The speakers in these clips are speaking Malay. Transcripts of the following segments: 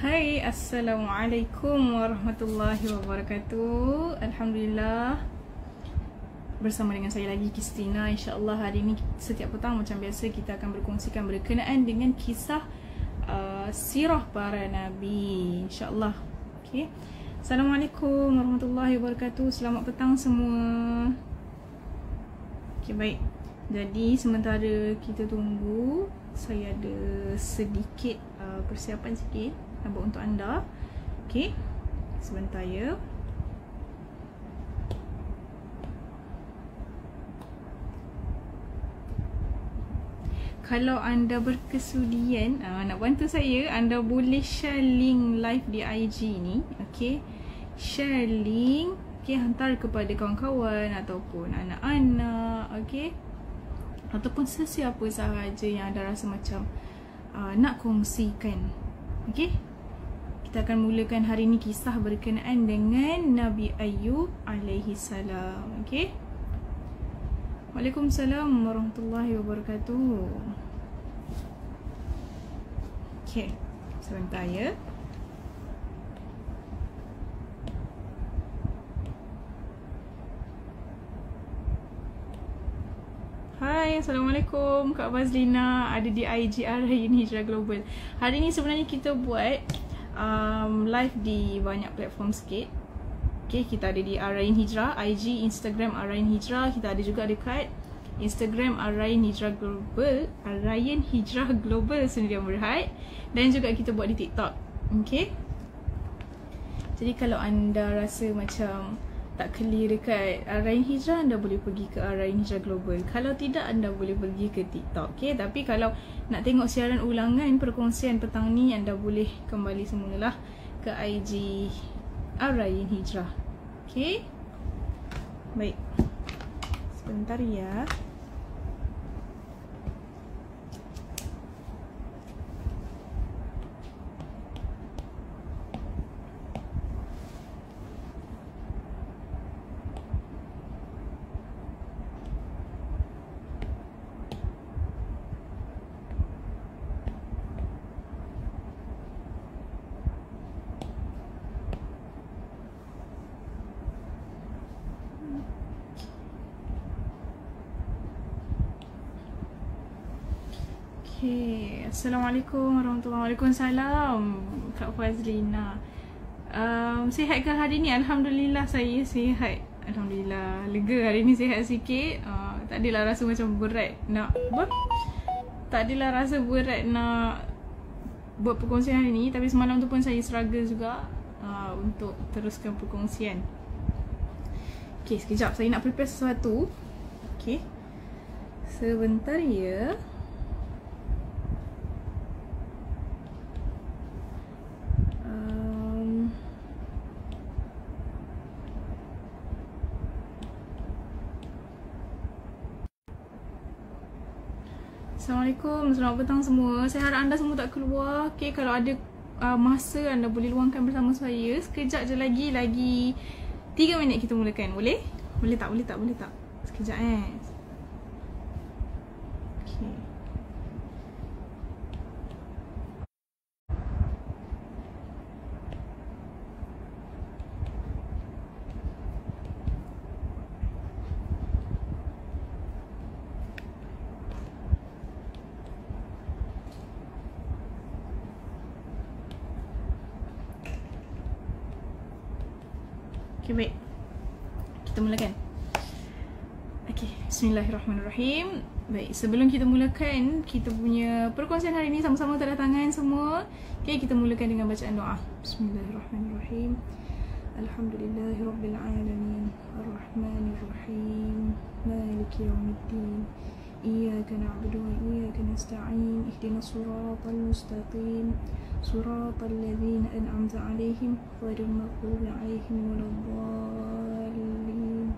Hai, Assalamualaikum warahmatullahi wabarakatuh. Alhamdulillah, bersama dengan saya lagi Kristina. InsyaAllah hari ini setiap petang macam biasa kita akan berkongsikan berkenaan dengan kisah sirah para Nabi, InsyaAllah. Okay. Assalamualaikum warahmatullahi wabarakatuh. Selamat petang semua. Okay, baik. Jadi sementara kita tunggu, saya ada sedikit persiapan sikit buat untuk anda. Okey, sebentar ya. Kalau anda berkesudian nak bantu saya, anda boleh share link live di IG ni. Okey, share link, okey, hantar kepada kawan-kawan ataupun anak-anak, okey, ataupun sesiapa sahaja yang anda rasa macam nak kongsikan. Okey, kita akan mulakan hari ini kisah berkenaan dengan Nabi Ayub alaihi salam. Okey, Waalaikumsalam warahmatullahi wabarakatuh. Okey, sebentar ya. Hai, Assalamualaikum Kak Fazlina, ada di IG Arayan Hijrah Global. Hari ni sebenarnya kita buat live di banyak platform sikit. Okay, kita ada di Arayan Hijrah, IG, Instagram Arayan Hijrah. Kita ada juga dekat Instagram Arayan Hijrah Global, Arayan Hijrah Global Sendirian Berhad. Dan juga kita buat di TikTok. Okay, jadi kalau anda rasa macam tak clear dekat Arayan Hijrah, anda boleh pergi ke Arayan Hijrah Global. Kalau tidak, anda boleh pergi ke TikTok. Okay, tapi kalau nak tengok siaran ulangan perkongsian petang ni, anda boleh kembali semulalah ke IG Arayan Hijrah. Okay, baik, sebentar ya. Okay, Assalamualaikum warahmatullahi wabarakatuh. Kak Fazlina, sihat ke hari ni? Alhamdulillah saya sihat. Alhamdulillah, lega hari ni, sihat sikit. Tak adalah rasa macam berat nak apa? Tak adalah rasa berat nak buat perkongsian hari ni. Tapi semalam tu pun saya struggle juga untuk teruskan perkongsian. Okay, sekejap saya nak prepare sesuatu. Okay, sebentar ya. Assalamualaikum, selamat petang semua. Saya harap anda semua tak keluar. Okay, kalau ada masa, anda boleh luangkan bersama saya. Sekejap je lagi 3 minit kita mulakan. Boleh? Boleh tak? Boleh tak? Boleh tak? Sekejap Okay. Okay, baik, kita mulakan. Okay, bismillahirrahmanirrahim. Baik, sebelum kita mulakan kita punya perkongsian hari ni, sama-sama tanda tangan semua. Okay, kita mulakan dengan bacaan doa. Bismillahirrahmanirrahim. Alhamdulillahirrabbilalamin, Ar-Rahmanirrahim, Maliki yawmiddin, Iyyaka na'budu wa iyyaka nasta'in, Ihdinas siratal mustaqim, siratal ladzina an'amta 'alaihim ghairil maghdubi 'alaihim waladdallin.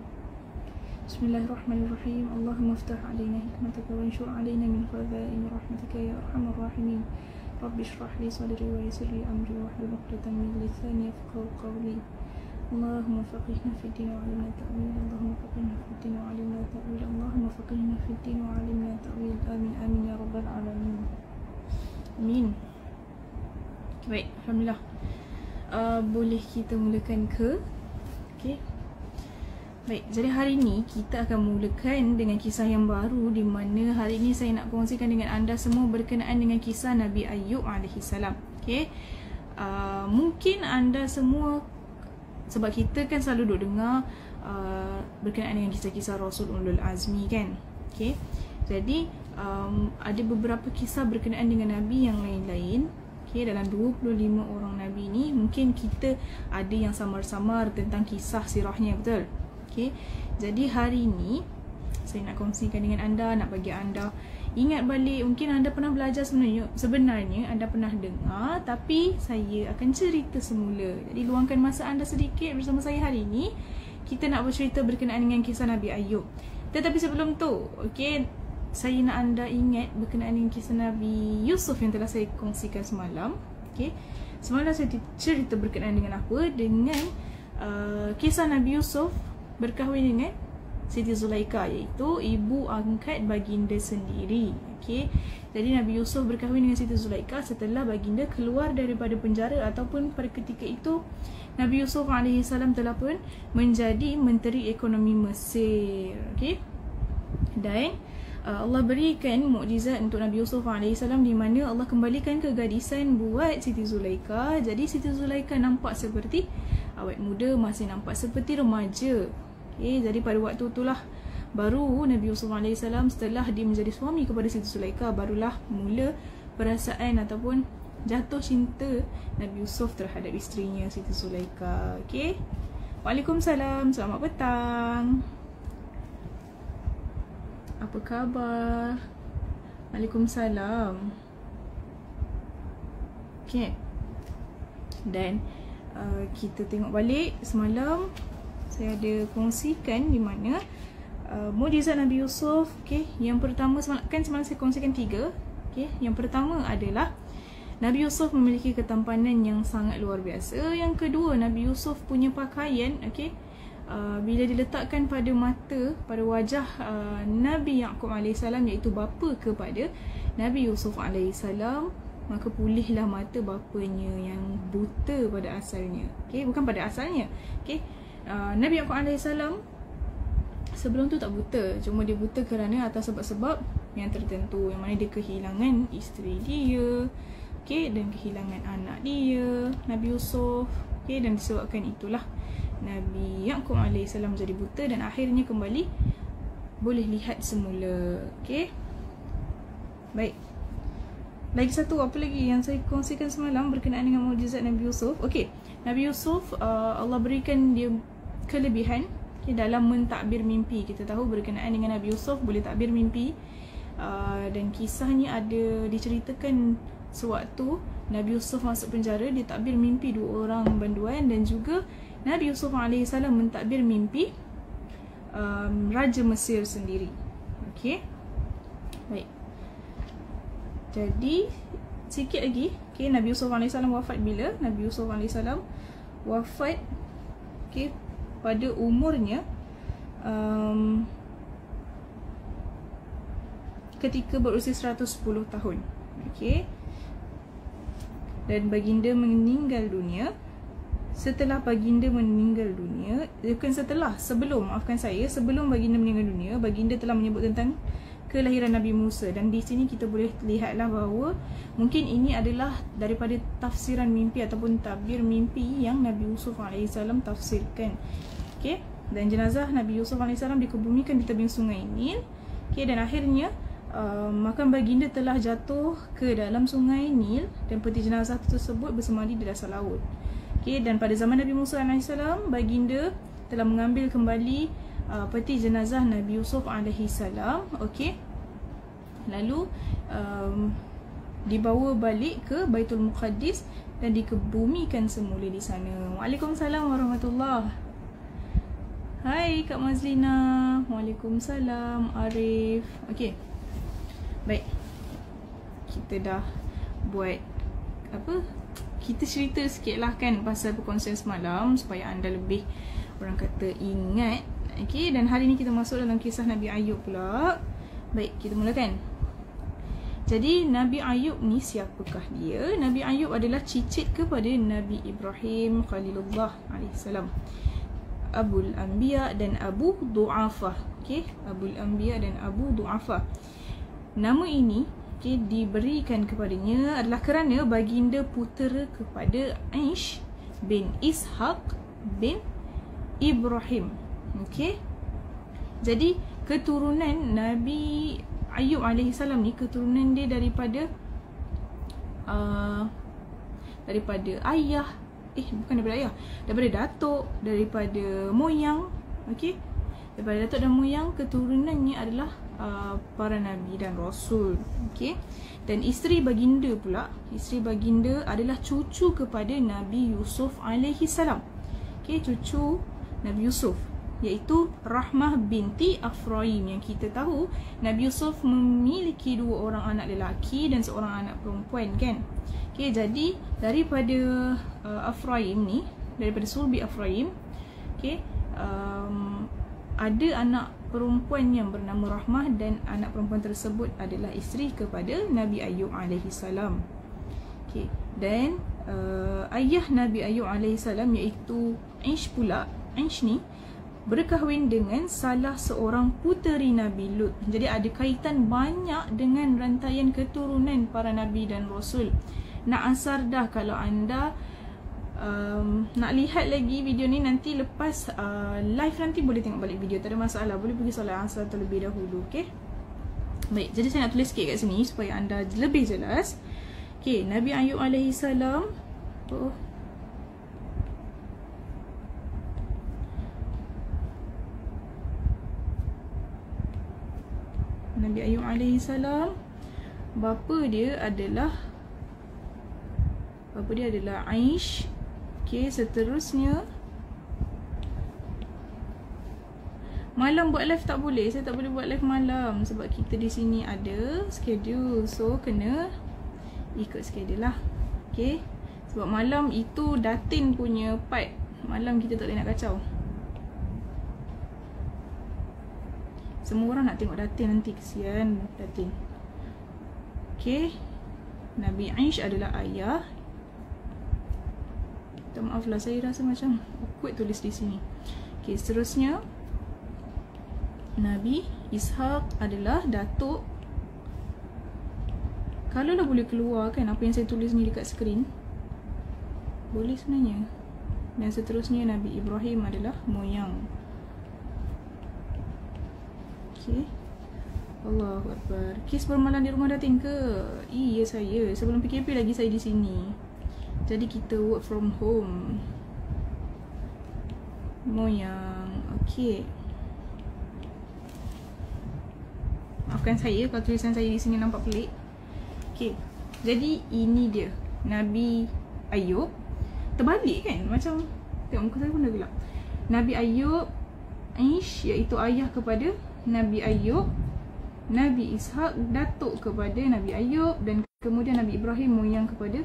Bismillahirrahmanirrahim. Allahumma iftah 'alaina hikmataka wa anshur 'alaina min khaza'in rahmatika ya arhamar rahimin. Rabbi shrah li sadri wa yassir li amri wahlul 'uqdatam min lisani yafqahu qawli. Allahumma faqihna fid din wa 'allimna ta'wil. Allahumma faqihna fid din wa 'allimna ta'wil. Allahumma faqihna fid din wa 'allimna ta'wil. Amin amin ya rabbal alamin. Amin. Baik, alhamdulillah. Boleh kita mulakan ke? Okay. Baik, jadi hari ni kita akan mulakan dengan kisah yang baru, di mana hari ni saya nak kongsikan dengan anda semua berkenaan dengan kisah Nabi Ayub AS. Okay. Mungkin anda semua, sebab kita kan selalu duk dengar berkenaan dengan kisah-kisah Rasul Ulul Azmi kan. Okay. Jadi ada beberapa kisah berkenaan dengan Nabi yang lain-lain. Okay, dalam 25 orang Nabi ni mungkin kita ada yang samar-samar tentang kisah sirahnya, betul? Okay. Jadi hari ni saya nak kongsikan dengan anda, nak bagi anda ingat balik. Mungkin anda pernah belajar sebenarnya anda pernah dengar, tapi saya akan cerita semula. Jadi luangkan masa anda sedikit bersama saya hari ni. Kita nak bercerita berkenaan dengan kisah Nabi Ayub. Tetapi sebelum tu, okay, saya nak anda ingat berkenaan dengan kisah Nabi Yusuf yang telah saya kongsikan semalam. Okay. Semalam saya cerita berkenaan dengan apa? Dengan kisah Nabi Yusuf berkahwin dengan Siti Zulaikha, iaitu ibu angkat baginda sendiri. Okay. Jadi Nabi Yusuf berkahwin dengan Siti Zulaikha setelah baginda keluar daripada penjara, ataupun pada ketika itu Nabi Yusuf AS telah pun menjadi Menteri Ekonomi Mesir. Okay. Dan Allah berikan mukjizat untuk Nabi Yusuf AS, di mana Allah kembalikan kegadisan buat Siti Zulaikha. Jadi Siti Zulaikha nampak seperti awet muda, masih nampak seperti remaja. Okay, jadi pada waktu itulah baru Nabi Yusuf AS setelah dia menjadi suami kepada Siti Zulaikha, barulah mula perasaan ataupun jatuh cinta Nabi Yusuf terhadap isterinya Siti Zulaikha. Okay. Waalaikumsalam, selamat petang. Apa khabar? Waalaikumsalam. Okay. Dan kita tengok balik semalam saya ada kongsikan di mana mukjizat Nabi Yusuf. Okay. Yang pertama, semalam saya kongsikan 3. Okay. Yang pertama adalah Nabi Yusuf memiliki ketampanan yang sangat luar biasa. Yang kedua, Nabi Yusuf punya pakaian, okay, bila diletakkan pada mata, pada wajah Nabi Yaqub AS, iaitu bapa kepada Nabi Yusuf AS, maka pulihlah mata bapanya yang buta pada asalnya. Okay, bukan pada asalnya. Okay, Nabi Yaqub AS sebelum tu tak buta, cuma dia buta kerana atas sebab-sebab yang tertentu, yang mana dia kehilangan isteri dia, okay, dan kehilangan anak dia, Nabi Yusuf. Okay, dan disebabkan itulah Nabi Yaqub AS menjadi buta dan akhirnya kembali boleh lihat semula. Okay. Baik. Lagi satu, apa lagi yang saya kongsikan semalam berkenaan dengan mukjizat Nabi Yusuf. Okay. Nabi Yusuf, Allah berikan dia kelebihan, okay, dalam mentadbir mimpi. Kita tahu berkenaan dengan Nabi Yusuf boleh takbir mimpi. Dan kisahnya ada diceritakan sewaktu Nabi Yusuf masuk penjara, dia takbir mimpi 2 orang banduan, dan juga Nabi Yusuf AS mentadbir mimpi Raja Mesir sendiri. Okay. Baik. Jadi sikit lagi, okay, Nabi Yusuf AS wafat bila? Nabi Yusuf AS wafat, okay, pada umurnya ketika berusia 110 tahun. Okay. Dan baginda meninggal dunia. Setelah baginda meninggal dunia, sebelum baginda meninggal dunia, baginda telah menyebut tentang kelahiran Nabi Musa. Dan di sini kita boleh lihatlah bahawa mungkin ini adalah daripada tafsiran mimpi ataupun tabir mimpi yang Nabi Yusuf AS tafsirkan. Okay. Dan jenazah Nabi Yusuf AS dikebumikan di tebing sungai Nil. Okay. Dan akhirnya maka baginda telah jatuh ke dalam sungai Nil, dan peti jenazah tersebut bersemadi di dasar laut. Okay, dan pada zaman Nabi Musa AS, baginda telah mengambil kembali peti jenazah Nabi Yusuf AS. Okay. Lalu dibawa balik ke Baitul Muqaddis dan dikebumikan semula di sana. Waalaikumsalam warahmatullahi. Hai Kak Mazlina. Waalaikumsalam Arif. Okay. Baik. Kita dah buat apa? Kita cerita sikit lah kan pasal perkongsian semalam supaya anda lebih, orang kata, ingat. Okay, dan hari ni kita masuk dalam kisah Nabi Ayub pula. Baik, kita mulakan. Jadi Nabi Ayub ni siapakah dia? Nabi Ayub adalah cicit kepada Nabi Ibrahim Khalilullah alaihissalam, Abul Anbiya dan Abu Du'afah. Okey, Abul Anbiya dan Abu Du'afah. Nama ini diberikan kepadanya adalah kerana baginda putera kepada Aish bin Ishaq bin Ibrahim. Okey. Jadi keturunan Nabi Ayub alaihissalam ni, keturunan dia daripada ayah, bukan daripada ayah, daripada datuk, daripada moyang. Okey, daripada datuk dan moyang, keturunannya adalah para nabi dan rasul. Okey, dan isteri baginda pula, isteri baginda adalah cucu kepada Nabi Yusuf alaihissalam. Okey, cucu Nabi Yusuf, iaitu Rahmah binti Afraim. Yang kita tahu Nabi Yusuf memiliki 2 orang anak lelaki dan seorang anak perempuan, kan? Okey, jadi daripada Afraim ni, daripada sulbi Afraim, okey, ada anak perempuan yang bernama Rahmah, dan anak perempuan tersebut adalah isteri kepada Nabi Ayub alaihissalam. Okey, dan ayah Nabi Ayub alaihissalam iaitu Aish pula, Aish ni berkahwin dengan salah seorang puteri Nabi Lut. Jadi ada kaitan banyak dengan rantaian keturunan para nabi dan rasul. Nak asar dah kalau anda nak lihat lagi video ni nanti lepas live nanti boleh tengok balik video, tak ada masalah. Boleh pergi solat asar terlebih dahulu. Okay, baik, jadi saya nak tulis sikit kat sini supaya anda lebih jelas. Okay, Nabi Ayub alaihissalam, Nabi Ayub alaihissalam, bapa dia adalah Aish. Okey, seterusnya malam buat live tak boleh. Saya tak boleh buat live malam sebab kita di sini ada schedule. So kena ikut schedule lah. Okey, sebab malam itu Datin punya part. Malam kita tak boleh nak kacau. Semua orang nak tengok Datin nanti, kesian Datin. Okey, Nabi Aish adalah ayah. Minta maaf lah, saya rasa macam awkward tulis di sini. Okey, seterusnya Nabi Ishaq adalah datuk. Kalau lah boleh keluar kan apa yang saya tulis ni dekat skrin, boleh sebenarnya. Dan seterusnya Nabi Ibrahim adalah moyang. Okey, Allahu Akbar. Kes bermalam di rumah Datin ke? Iya saya. Sebelum PKP lagi saya di sini. Jadi kita work from home. Moyang. Okey. Maafkan saya kalau tulisan saya di sini nampak pelik. Okey. Jadi ini dia Nabi Ayub. Terbalik kan? Macam tengok muka saya pun dah gelap. Nabi Ayub Aish iaitu ayah kepada Nabi Ayub, Nabi Ishaq datuk kepada Nabi Ayub, dan kemudian Nabi Ibrahim moyang kepada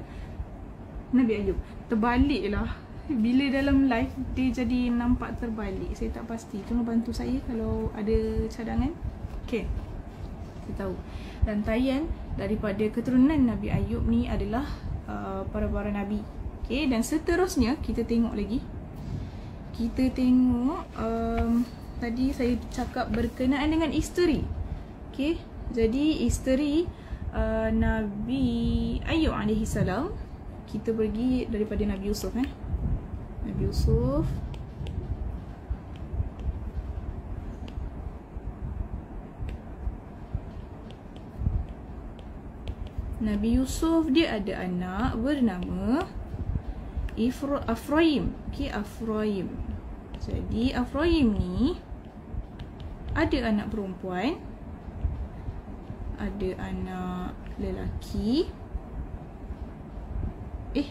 Nabi Ayub. Terbalik lah. Bila dalam live dia jadi nampak terbalik. Saya tak pasti. Tolong bantu saya kalau ada cadangan. Okay, saya tahu rantaian daripada keturunan Nabi Ayub ni adalah para Nabi. Okay, dan seterusnya kita tengok lagi. Kita tengok tadi saya cakap berkenaan dengan isteri. Okay, jadi isteri Nabi Ayub alaihissalam, kita pergi daripada Nabi Yusuf. Nabi Yusuf. Nabi Yusuf dia ada anak bernama Afraim. Okay, Afraim. Jadi Afraim ni ada anak perempuan, ada anak lelaki.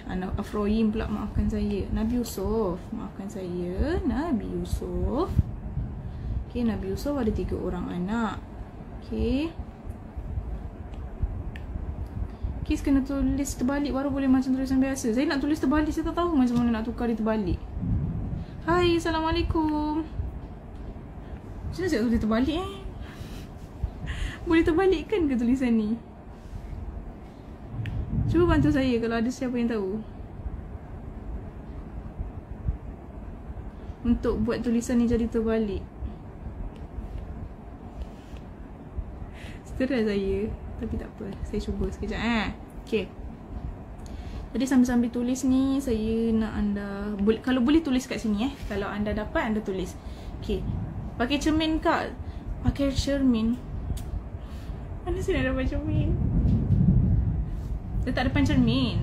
Anak Afraim pula, maafkan saya. Nabi Yusuf, maafkan saya. Nabi Yusuf. Okay, Nabi Yusuf ada 3 orang anak. Okay, Kis kena tulis terbalik baru boleh macam tulisan biasa. Saya nak tulis terbalik, saya tak tahu macam mana nak tukar dia terbalik. Hai, Assalamualaikum. Macam mana saya tulis terbalik Boleh terbalik kan ke tulisan ni? Cuba bantu saya kalau ada siapa yang tahu untuk buat tulisan ni jadi terbalik. Stres saya. Tapi tak apa, saya cuba sekejap Okay. Jadi sambil-sambil tulis ni, saya nak anda kalau boleh tulis kat sini Kalau anda dapat, anda tulis. Okay. Pakai cermin kak. Pakai cermin. Mana saya nak dapat cermin? Letak depan cermin.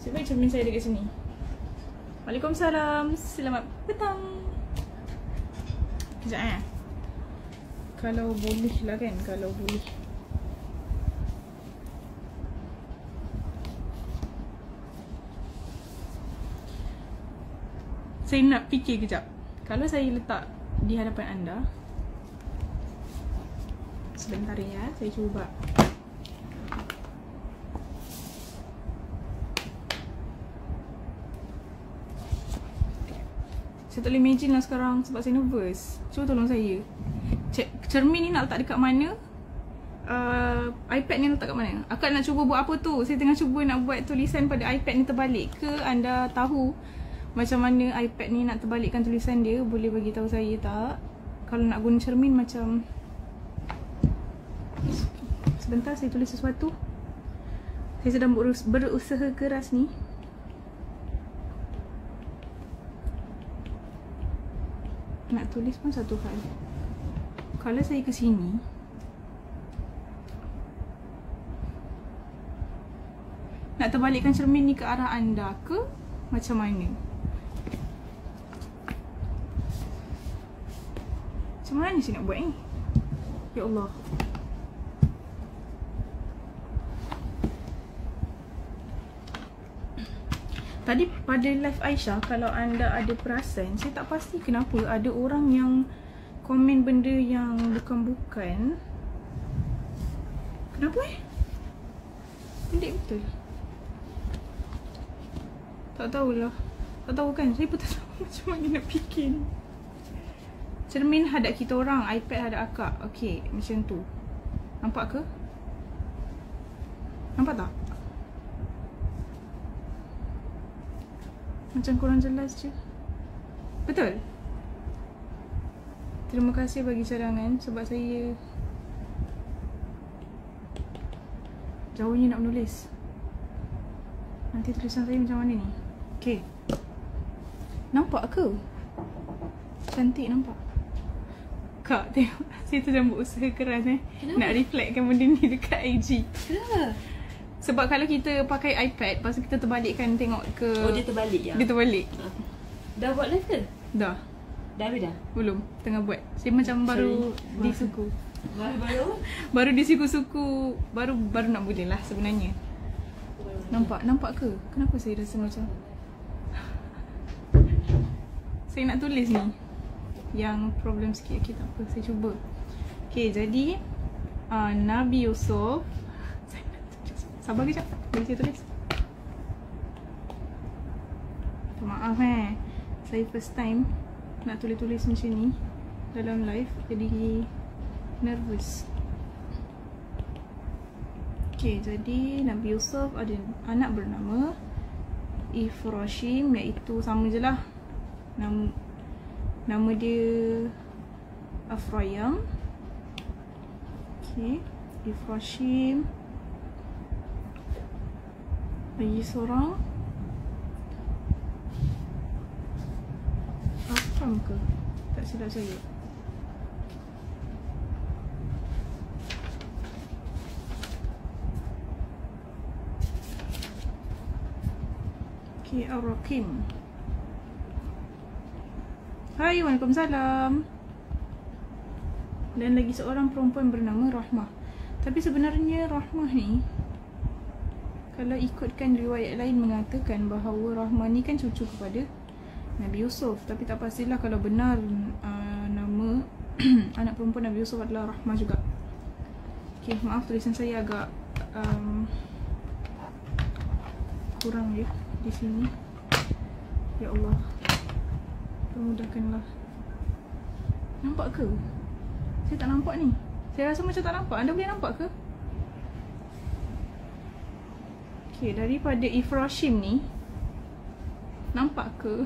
Sebaik cermin saya dekat sini. Waalaikumsalam. Selamat petang. Sekejap Kalau boleh lah kan. Kalau boleh. Saya nak fikir kejap. Kalau saya letak di hadapan anda. Sebentar ya, saya cuba. Saya tak boleh imagine lah sekarang sebab saya nervous. Cuba tolong saya. Cermin ni nak letak dekat mana? iPad ni letak kat mana? Akak nak cuba buat apa tu? Saya tengah cuba nak buat tulisan pada iPad ni terbalik. Ke anda tahu macam mana iPad ni nak terbalikkan tulisan dia? Boleh bagi tahu saya tak? Kalau nak guna cermin macam sebentar saya tulis sesuatu. Saya sedang berusaha keras ni. Nak tulis pun satu hal. Kalau saya ke sini, nak terbalikkan cermin ni ke arah anda ke macam mana? Macam mana saya nak buat ni? Ya Allah. Tadi pada live Aisyah, kalau anda ada perasan, saya tak pasti kenapa ada orang yang komen benda yang bukan-bukan. Kenapa pendek betul. Tak tahulah. Tak tahu kan, saya pun tak tahu macam mana nak fikir. Cermin hadap kita orang, iPad hadap akak. Okey, macam tu. Nampak ke? Nampak tak? Macam kurang jelas je. Betul? Terima kasih bagi cadangan sebab saya jauhnya nak menulis. Nanti tulisan saya macam mana ni? Okay. Nampak ke? Cantik nampak? Kak tengok, saya tu dah berusaha keras nak reflectkan benda ni dekat IG. Kenapa? Sebab kalau kita pakai iPad, lepas tu kita terbalikkan tengok ke. Oh, dia terbalik ya? Dia terbalik. Dah buat live ke? Dah. Dah habis dah? Belum, tengah buat. Saya macam baru di suku. Baru? Baru di suku-suku. Baru nak boleh lah sebenarnya. Nampak ke? Kenapa saya rasa macam saya nak tulis ni yang problem sikit. Okay, tak apa, saya cuba. Okay, jadi Nabi Yusuf. Sabar kejap, boleh saya tulis? Maaf saya first time nak tulis-tulis macam ni dalam live, jadi nervous. Okay, jadi Nabi Yusuf ada anak bernama Ifrashim, iaitu sama je lah, nama dia Afrayam. Okay, Ifrashim lagi seorang Afram ke? Tak silap saya. Okay, Ar-Rakim. Hai, Waalaikumsalam. Dan lagi seorang perempuan bernama Rahmah. Tapi sebenarnya Rahmah ni, kalau ikutkan riwayat lain mengatakan bahawa Rahmah ni kan cucu kepada Nabi Yusuf. Tapi tak pastilah kalau benar nama anak perempuan Nabi Yusuf adalah Rahmah juga. Okay, maaf tulisan saya agak kurang je di sini. Ya Allah, permudahkanlah. Nampak ke? Saya tak nampak ni. Saya rasa macam tak nampak. Anda boleh nampak ke? Okay, daripada Ifrashim ni, nampak ke?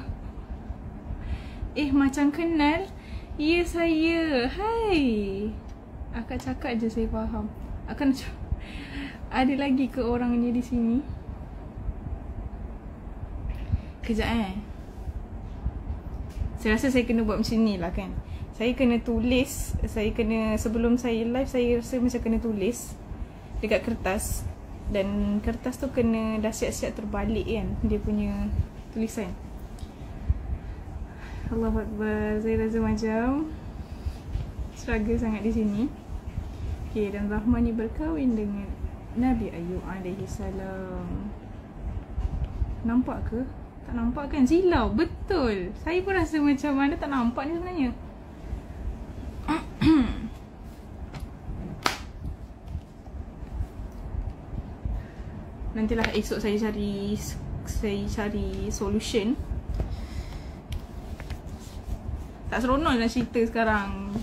Macam kenal. Ya, saya. Hai. Akak cakap je saya faham. Akan ada lagi ke orangnya di sini? Kejap Saya rasa saya kena buat macam ni lah kan. Saya kena tulis, sebelum saya live, saya rasa macam kena tulis dekat kertas. Dan kertas tu kena dah siap-siap terbalik kan, dia punya tulisan. Allahu Akbar. Saya rasa macam struggle sangat di sini. Okay, dan Rahman ni berkahwin dengan Nabi Ayub alaihi salam. Nampak ke? Tak nampak kan? Silau. Betul. Saya pun rasa macam mana tak nampak ni sebenarnya. Nantilah esok saya cari solution. Tak seronok nak cerita sekarang.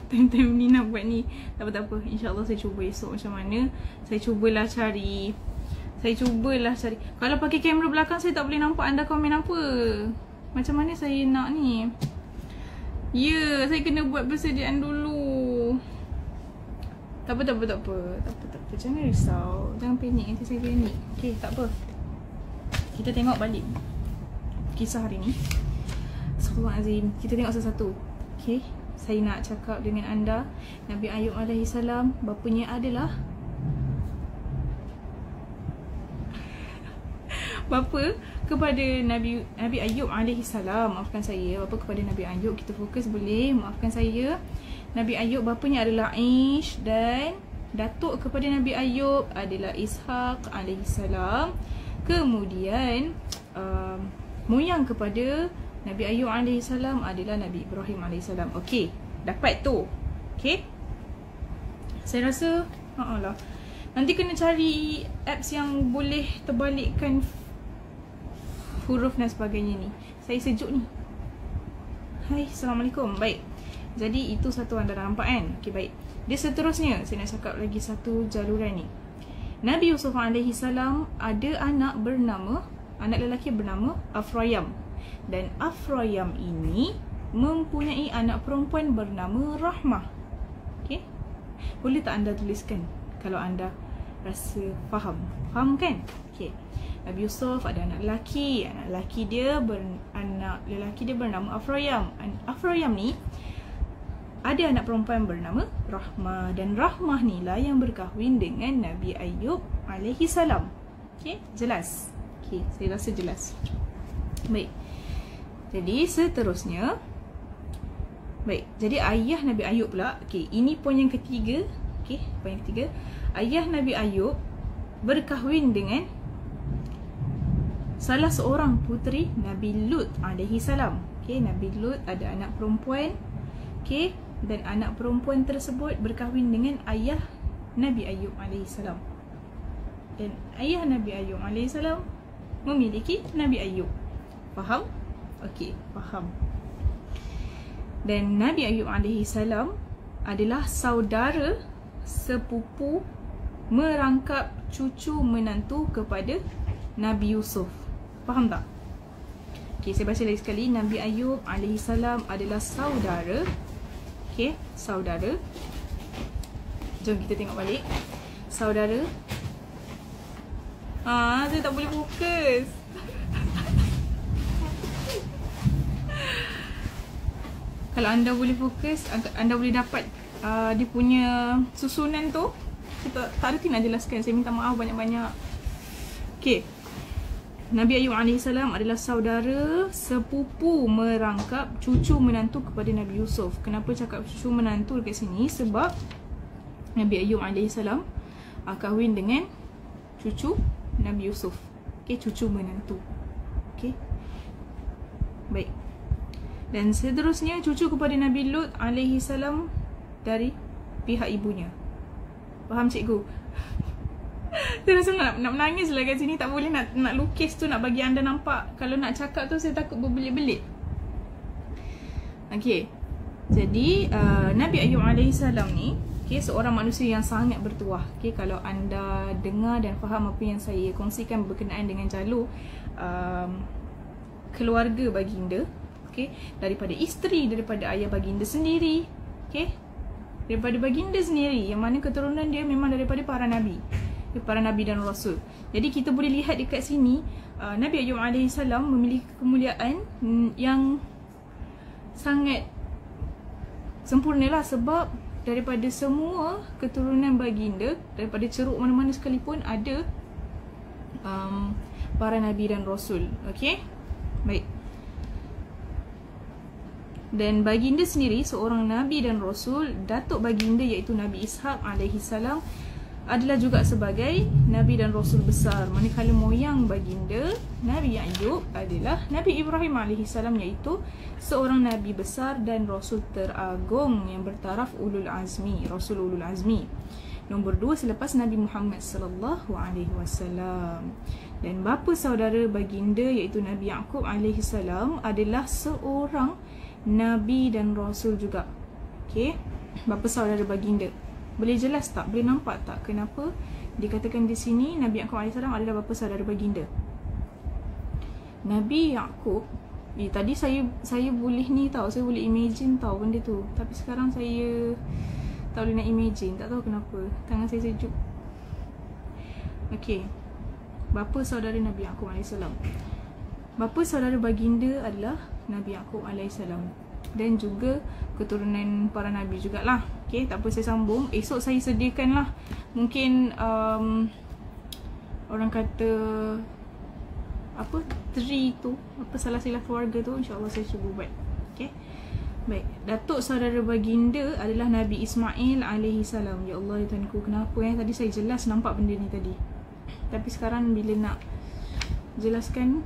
Time-time ni nak buat ni. Tak apa-apa. InsyaAllah saya cuba esok macam mana. Saya cubalah cari. Kalau pakai kamera belakang saya tak boleh nampak anda komen apa. Macam mana saya nak ni? Ya, saya kena buat persediaan dulu. Tak apa. Jangan risau. Jangan panik, nanti saya panik. Okay, tak apa. Kita tengok balik kisah hari ni. Astagfirullahalazim. Kita tengok satu-satu. Okay, saya nak cakap dengan anda, Nabi Ayub alaihi salam, bapanya adalah bapa kepada Nabi Ayub alaihi salam. Maafkan saya, bapa kepada Nabi Ayub. Kita fokus boleh? Maafkan saya. Nabi Ayub bapanya adalah Ish, dan datuk kepada Nabi Ayub adalah Ishaq alaihi salam. Kemudian moyang kepada Nabi Ayub alaihi salam adalah Nabi Ibrahim alaihi salam. Okey, dapat tu. Okey. Saya rasa lah. Nanti kena cari apps yang boleh terbalikkan huruf dan sebagainya ni. Saya sejuk ni. Hai, Assalamualaikum. Baik. Jadi itu satu anda dah nampak kan? Okey, baik. Dia seterusnya saya nak cakap lagi satu jaluran ni. Nabi Yusuf alaihi salam ada anak lelaki bernama Afrayam. Dan Afrayam ini mempunyai anak perempuan bernama Rahmah. Okey. Boleh tak anda tuliskan kalau anda rasa faham? Faham kan? Okey. Nabi Yusuf ada anak lelaki. Anak lelaki dia bernama Afrayam. Afrayam ni ada anak perempuan bernama Rahmah, dan Rahmah ni lah yang berkahwin dengan Nabi Ayub alaihi salam. Okey, jelas? Okey, saya rasa jelas. Baik. Jadi seterusnya, baik, jadi ayah Nabi Ayub pula. Okey, ini poin yang ketiga. Okey, poin yang ketiga. Ayah Nabi Ayub berkahwin dengan salah seorang puteri Nabi Lut alaihi salam. Okey, Nabi Lut ada anak perempuan. Okey, dan anak perempuan tersebut berkahwin dengan ayah Nabi Ayub alaihi salam. Dan ayah Nabi Ayub alaihi salam memiliki Nabi Ayub. Faham? Okey, faham. Dan Nabi Ayub alaihi salam adalah saudara sepupu merangkap cucu menantu kepada Nabi Yusuf. Faham tak? Okey, saya baca lagi sekali. Nabi Ayub alaihi salam adalah saudara. Okey, saudara. Jom kita tengok balik. Saudara. Saya tak boleh fokus. Kalau anda boleh fokus, anda boleh dapat dia punya susunan tu. Saya tak reti nak jelaskan. Saya minta maaf banyak-banyak. Okey. Nabi Ayub AS adalah saudara sepupu merangkap cucu menantu kepada Nabi Yusuf. Kenapa cakap cucu menantu dekat sini? Sebab Nabi Ayub AS kahwin dengan cucu Nabi Yusuf. Okay, cucu menantu. Okay. Baik. Dan seterusnya cucu kepada Nabi Lut AS dari pihak ibunya. Faham cikgu? Saya rasa nak menangis lah kat sini. Tak boleh nak lukis tu, nak bagi anda nampak. Kalau nak cakap tu saya takut berbelit-belit. Okay. Jadi Nabi Ayub AS ni, Okay, seorang manusia yang sangat bertuah. Okay, kalau anda dengar dan faham apa yang saya kongsikan berkenaan dengan jalur keluarga baginda, okay, daripada isteri, daripada ayah baginda sendiri, okay, daripada baginda sendiri, yang mana keturunan dia memang daripada para nabi dan rasul. Jadi kita boleh lihat dekat sini, Nabi Ayub AS memiliki kemuliaan yang sangat sempurna lah, sebab daripada semua keturunan baginda, daripada ceruk mana-mana sekalipun ada para nabi dan rasul. Okay, baik. Dan baginda sendiri seorang nabi dan rasul. Datuk baginda iaitu Nabi Ishaq alaihissalam adalah juga sebagai nabi dan rasul besar, manakala moyang baginda Nabi Ayub adalah Nabi Ibrahim alaihissalam, iaitu seorang nabi besar dan rasul teragung yang bertaraf ulul azmi, rasul ulul azmi. Nombor 2 selepas Nabi Muhammad sallallahu alaihi wasallam. Dan bapa saudara baginda iaitu Nabi Yaqub alaihissalam adalah seorang nabi dan rasul juga. Okey, bapa saudara baginda. Boleh jelas tak? Boleh nampak tak kenapa dikatakan di sini Nabi Yaqub alaihissalam adalah bapa saudara baginda? Nabi Yaqub, tadi saya boleh ni tahu, saya boleh imagine tahu benda tu. Tapi sekarang saya tak boleh nak imagine, tak tahu kenapa. Tangan saya sejuk. Okey. Bapa saudara Nabi Yaqub alaihissalam. Bapa saudara baginda adalah Nabi Yaqub alaihissalam, dan juga keturunan para nabi jugalah. Okay, tak apa, saya sambung. Esok saya sediakanlah mungkin orang kata apa, tree tu, apa salah-salah keluarga tu, insyaAllah saya cuba buat. Okay, baik. Datuk saudara baginda adalah Nabi Ismail alaihissalam. Ya Allah ya Tuhanku, kenapa tadi saya jelas nampak benda ni tadi, tapi sekarang bila nak jelaskan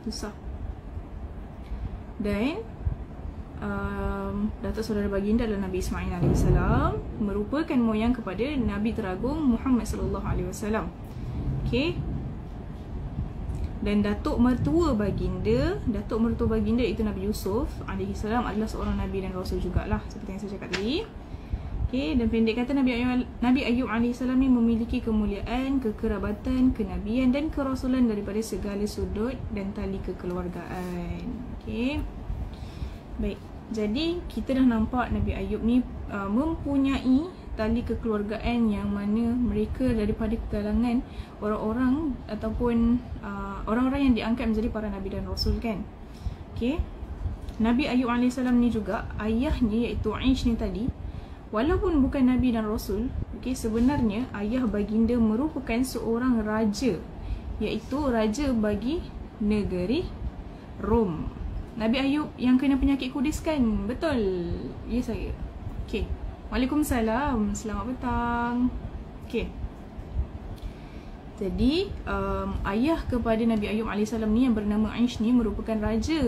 susah. Dan datuk saudara baginda adalah Nabi Ismail alaihissalam, merupakan moyang kepada Nabi teragung Muhammad sallallahu alaihi wasallam. Okey. Dan datuk mertua baginda iaitu Nabi Yusuf alaihissalam adalah seorang nabi dan rasul jugalah, seperti yang saya cakap tadi. Okey, dan pendek kata Nabi Ayub alaihissalam ni memiliki kemuliaan, kekerabatan, kenabian dan kerasulan daripada segala sudut dan tali kekeluargaan. Okey. Baik, jadi kita dah nampak Nabi Ayub ni mempunyai tali kekeluargaan yang mana mereka daripada kalangan orang-orang ataupun orang-orang yang diangkat menjadi para nabi dan rasul kan. Okey. Nabi Ayub alaihissalam ni juga ayahnya iaitu Aish ni tadi, walaupun bukan nabi dan rasul, okey, sebenarnya ayah baginda merupakan seorang raja, iaitu raja bagi negeri Rom. Nabi Ayub yang kena penyakit kudis kan? Betul? Ya saya. Okey. Waalaikumsalam. Selamat petang. Okey. Jadi ayah kepada Nabi Ayub AS ni yang bernama Aish ni merupakan raja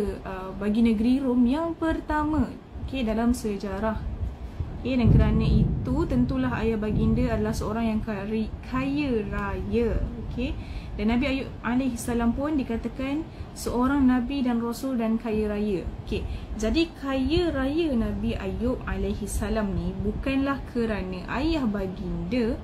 bagi negeri Rom yang pertama, okey, dalam sejarah. Okey, dan kerana itu tentulah ayah baginda adalah seorang yang kaya raya. Okey. Dan Nabi Ayub AS pun dikatakan seorang nabi dan rasul dan kaya raya. Okey. Jadi kaya raya Nabi Ayub AS ni bukanlah kerana ayah baginda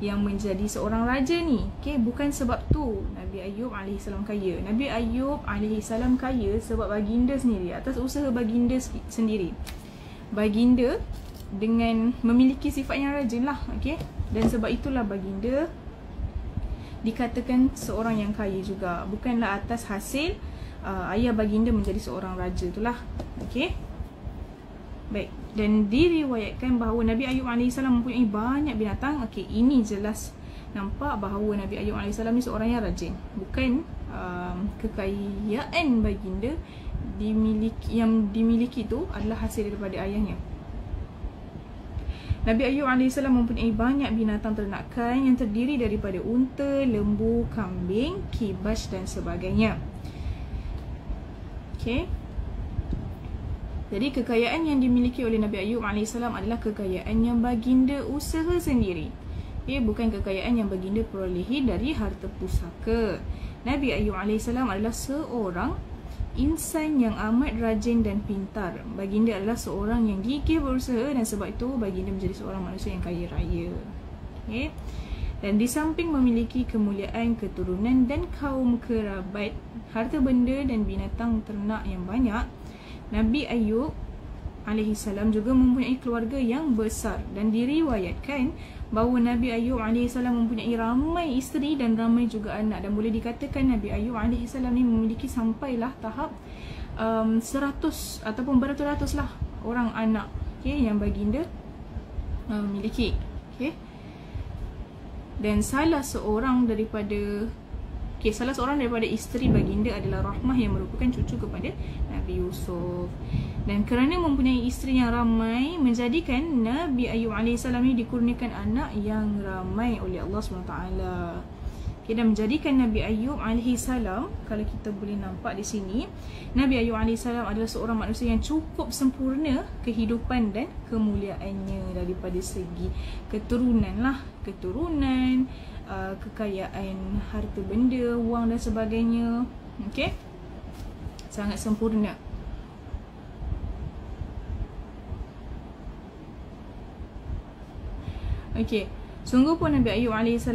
yang menjadi seorang raja ni. Okey, bukan sebab tu Nabi Ayub AS kaya. Nabi Ayub AS kaya sebab baginda sendiri, atas usaha baginda sendiri. Baginda dengan memiliki sifat yang rajin lah. Okey. Dan sebab itulah baginda dikatakan seorang yang kaya juga, bukanlah atas hasil ayah baginda menjadi seorang raja itulah. Okey. Baik, dan diriwayatkan bahawa Nabi Ayub AS mempunyai banyak binatang. Okey, ini jelas nampak bahawa Nabi Ayub AS ni seorang yang rajin, bukan kekayaan baginda yang dimiliki tu adalah hasil daripada ayahnya. Nabi Ayub AS mempunyai banyak binatang ternakan yang terdiri daripada unta, lembu, kambing, kibas dan sebagainya. Okey. Jadi kekayaan yang dimiliki oleh Nabi Ayub AS adalah kekayaan yang baginda usaha sendiri. Okay, bukan kekayaan yang baginda perolehi dari harta pusaka. Nabi Ayub AS adalah seorang insan yang amat rajin dan pintar. Baginda adalah seorang yang gigih berusaha dan sebab itu baginda menjadi seorang manusia yang kaya raya. Okay. Dan di samping memiliki kemuliaan keturunan dan kaum kerabat, harta benda dan binatang ternak yang banyak, Nabi Ayub alaihissalam juga mempunyai keluarga yang besar dan diriwayatkan bahawa Nabi Ayub alaihissalam mempunyai ramai isteri dan ramai juga anak, dan boleh dikatakan Nabi Ayub alaihissalam ni memiliki sampailah tahap 100 ataupun beratus-ratus lah orang anak, okay, yang baginda miliki. Okay. Dan salah seorang daripada isteri baginda adalah Rahmah yang merupakan cucu kepada Nabi Yusuf. Dan kerana mempunyai isteri yang ramai, menjadikan Nabi Ayub AS ni dikurniakan anak yang ramai oleh Allah SWT. Okay, dan menjadikan Nabi Ayub AS, kalau kita boleh nampak di sini, Nabi Ayub AS adalah seorang manusia yang cukup sempurna kehidupan dan kemuliaannya daripada segi keturunan, kekayaan, harta benda, wang dan sebagainya. Okay, sangat sempurna. Okay, sungguh pun Nabi Ayub AS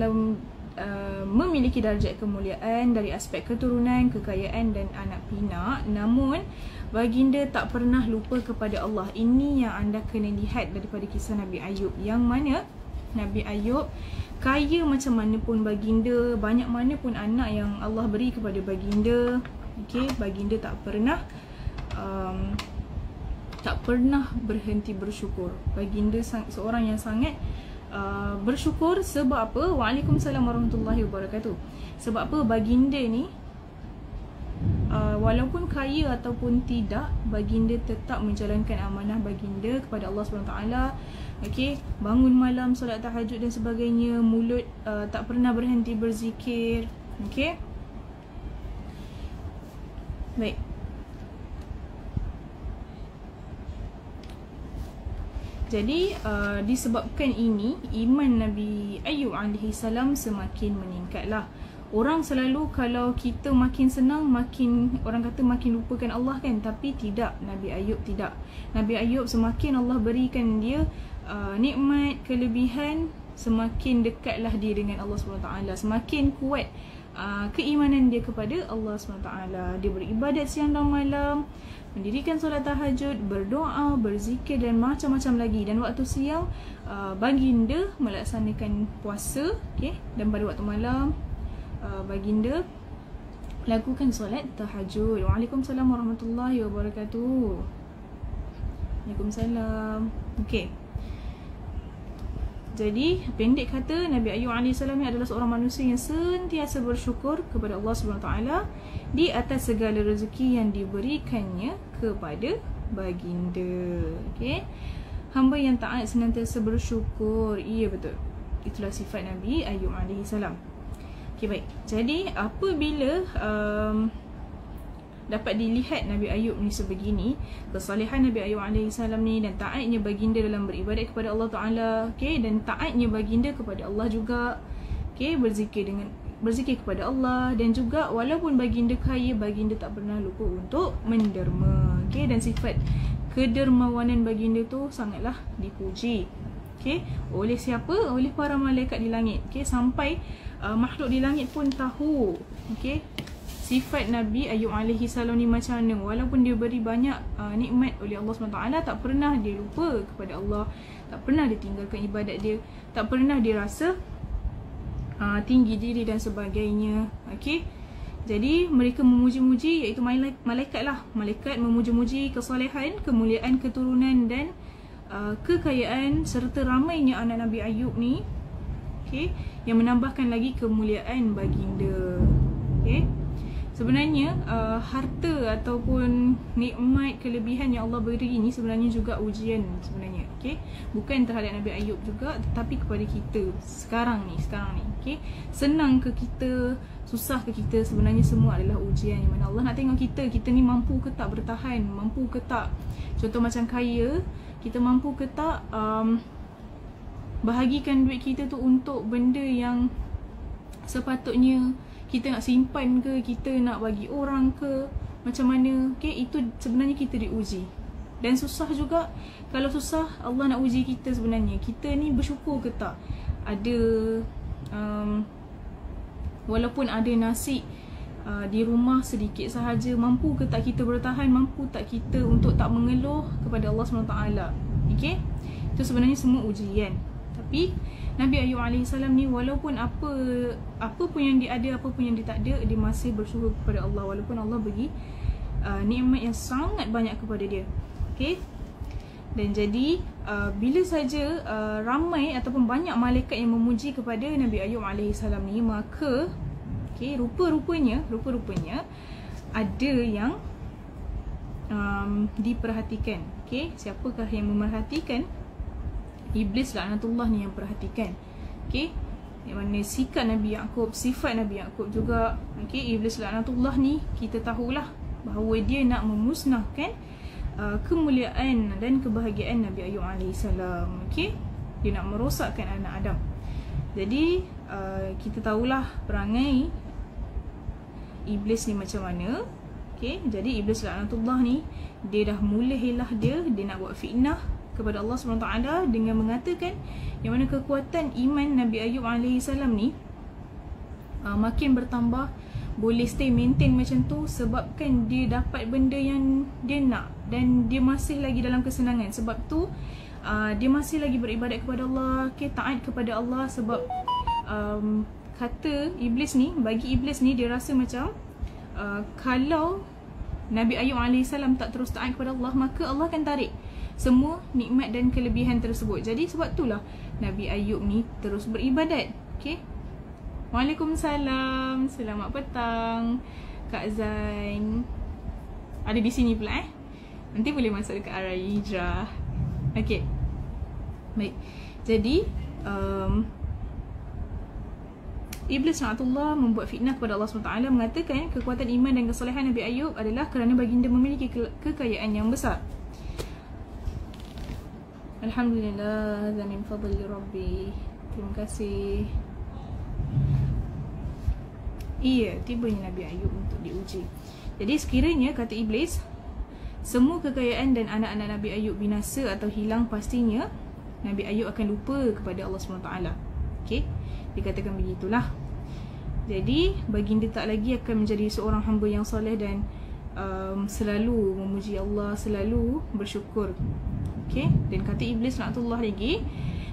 memiliki darjat kemuliaan dari aspek keturunan, kekayaan dan anak pinak. Namun baginda tak pernah lupa kepada Allah. Ini yang anda kena lihat daripada kisah Nabi Ayub, yang mana Nabi Ayub kaya macam mana pun baginda, banyak mana pun anak yang Allah beri kepada baginda, okay, baginda tak pernah berhenti bersyukur. Baginda seorang yang sangat bersyukur. Sebab apa? Waalaikumsalam warahmatullahi wabarakatuh. Sebab apa? Baginda ni walaupun kaya ataupun tidak, baginda tetap menjalankan amanah baginda kepada Allah SWT. Okay, bangun malam, solat tahajud dan sebagainya. Mulut tak pernah berhenti berzikir. Okay, baik. Jadi disebabkan ini, iman Nabi Ayub AS semakin meningkatlah. Orang selalu kalau kita makin senang, orang kata makin lupakan Allah kan. Tapi tidak, Nabi Ayub tidak. Nabi Ayub semakin Allah berikan dia nikmat, kelebihan, semakin dekatlah dia dengan Allah SWT. Semakin kuat keimanan dia kepada Allah SWT. Dia beribadat siang dan malam, mendirikan solat tahajud, berdoa, berzikir dan macam-macam lagi. Dan waktu siang baginda melaksanakan puasa, okay? Dan pada waktu malam baginda lakukan solat tahajud. Waalaikumsalam warahmatullahi wabarakatuh. Waalaikumsalam. Okay, jadi pendek kata, Nabi Ayub AS ni adalah seorang manusia yang sentiasa bersyukur kepada Allah SWT di atas segala rezeki yang diberikannya kepada baginda. Okay, hamba yang taat senantiasa bersyukur. Iya, betul, itulah sifat Nabi Ayub AS. Okay, baik. Jadi apabila dapat dilihat Nabi Ayub ni sebegini, kesalehan Nabi Ayub AS ni dan taatnya baginda dalam beribadat kepada Allah Ta'ala, okay, dan taatnya baginda kepada Allah juga, okay, berzikir kepada Allah, dan juga walaupun baginda kaya, baginda tak pernah lupa untuk menderma, okay, dan sifat kedermawanan baginda tu sangatlah dipuji, okay, oleh siapa? Oleh para malaikat di langit, okay, sampai makhluk di langit pun tahu, okay, sifat Nabi Ayub AS ni macam mana. Walaupun dia beri banyak nikmat oleh Allah SWT, tak pernah dia lupa kepada Allah, tak pernah dia tinggalkan ibadat dia, tak pernah dia rasa tinggi diri dan sebagainya. Okay, jadi mereka memuji-muji, iaitu malaikat lah. Malaikat memuji-muji kesalehan, kemuliaan keturunan dan kekayaan serta ramainya anak Nabi Ayub ni, okay, yang menambahkan lagi kemuliaan baginda. Okay, sebenarnya harta ataupun nikmat, kelebihan yang Allah beri ini sebenarnya juga ujian sebenarnya, okay? Bukan terhadap Nabi Ayub juga, tetapi kepada kita sekarang ni, okay? Senang ke kita, susah ke kita, sebenarnya semua adalah ujian yang mana Allah nak tengok kita ni mampu ke tak bertahan, mampu ke tak. Contoh macam kaya, kita mampu ke tak bahagikan duit kita tu untuk benda yang sepatutnya kita nak simpan ke, kita nak bagi orang ke, macam mana. Okay, itu sebenarnya kita diuji. Dan susah juga. Kalau susah, Allah nak uji kita sebenarnya. Kita ni bersyukur ke tak? Ada walaupun ada nasi di rumah sedikit sahaja, mampu ke tak kita bertahan? Mampu tak kita untuk tak mengeluh kepada Allah SWT? Okay, itu sebenarnya semua ujian. Tapi Nabi Ayub AS ni, walaupun apa pun yang dia ada, apa pun yang dia tak ada, dia masih bersyukur kepada Allah, walaupun Allah bagi nikmat yang sangat banyak kepada dia. Okay, dan jadi bila saja ramai ataupun banyak malaikat yang memuji kepada Nabi Ayub AS ni, maka okay, rupa-rupanya ada yang diperhatikan. Okay, siapakah yang memerhatikan? Iblis laknatullah ni yang perhatikan. Okay, yang mana sikap Nabi Yaqub, sifat Nabi Yaqub juga. Okay, Iblis laknatullah ni kita tahulah bahawa dia nak memusnahkan kemuliaan dan kebahagiaan Nabi Ayub AS. Okay, dia nak merosakkan anak Adam. Jadi kita tahulah perangai Iblis ni macam mana. Okay, jadi Iblis laknatullah ni, dia dah mulalah dia nak buat fitnah kepada Allah SWT dengan mengatakan yang mana kekuatan iman Nabi Ayub AS ni makin bertambah, boleh stay maintain macam tu sebabkan dia dapat benda yang dia nak dan dia masih lagi dalam kesenangan. Sebab tu dia masih lagi beribadat kepada Allah, okay, taat kepada Allah. Sebab kata Iblis ni, bagi Iblis ni, dia rasa macam kalau Nabi Ayub AS tak terus taat kepada Allah, maka Allah akan tarik semua nikmat dan kelebihan tersebut. Jadi sebab itulah Nabi Ayub ni terus beribadat. Okay, Waalaikumsalam, selamat petang Kak Zain. Ada di sini pula nanti boleh masuk dekat Araya Hijrah. Okay, baik. Jadi Iblis laknatullah membuat fitnah kepada Allah SWT, mengatakan kekuatan iman dan kesolehan Nabi Ayub adalah kerana baginda memiliki kekayaan yang besar. Alhamdulillah, hadza min fadli Rabbi. Terima kasih. Iya, tibanya Nabi Ayub untuk diuji. Jadi sekiranya, kata Iblis, semua kekayaan dan anak-anak Nabi Ayub binasa atau hilang, pastinya Nabi Ayub akan lupa kepada Allah SWT. Okay, dikatakan begitulah. Jadi baginda tak lagi akan menjadi seorang hamba yang soleh dan selalu memuji Allah, selalu bersyukur. Okay, dan kata Iblis laknatullah lagi,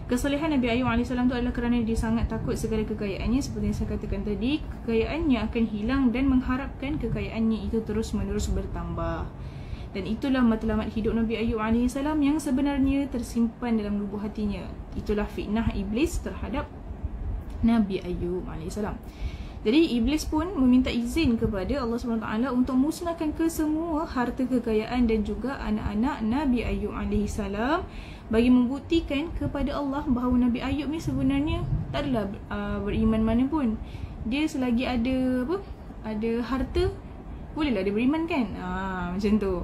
kesolehan Nabi Ayub AS tu adalah kerana dia sangat takut segala kekayaannya. Seperti yang saya katakan tadi, kekayaannya akan hilang dan mengharapkan kekayaannya itu terus menerus bertambah. Dan itulah matlamat hidup Nabi Ayub AS yang sebenarnya tersimpan dalam lubuk hatinya. Itulah fitnah Iblis terhadap Nabi Ayub AS. Jadi Iblis pun meminta izin kepada Allah SWT untuk musnahkan kesemua harta kekayaan dan juga anak-anak Nabi Ayub AS, bagi membuktikan kepada Allah bahawa Nabi Ayub ni sebenarnya tak adalah beriman mana pun. Dia selagi ada ada harta, bolehlah dia beriman kan. Macam tu.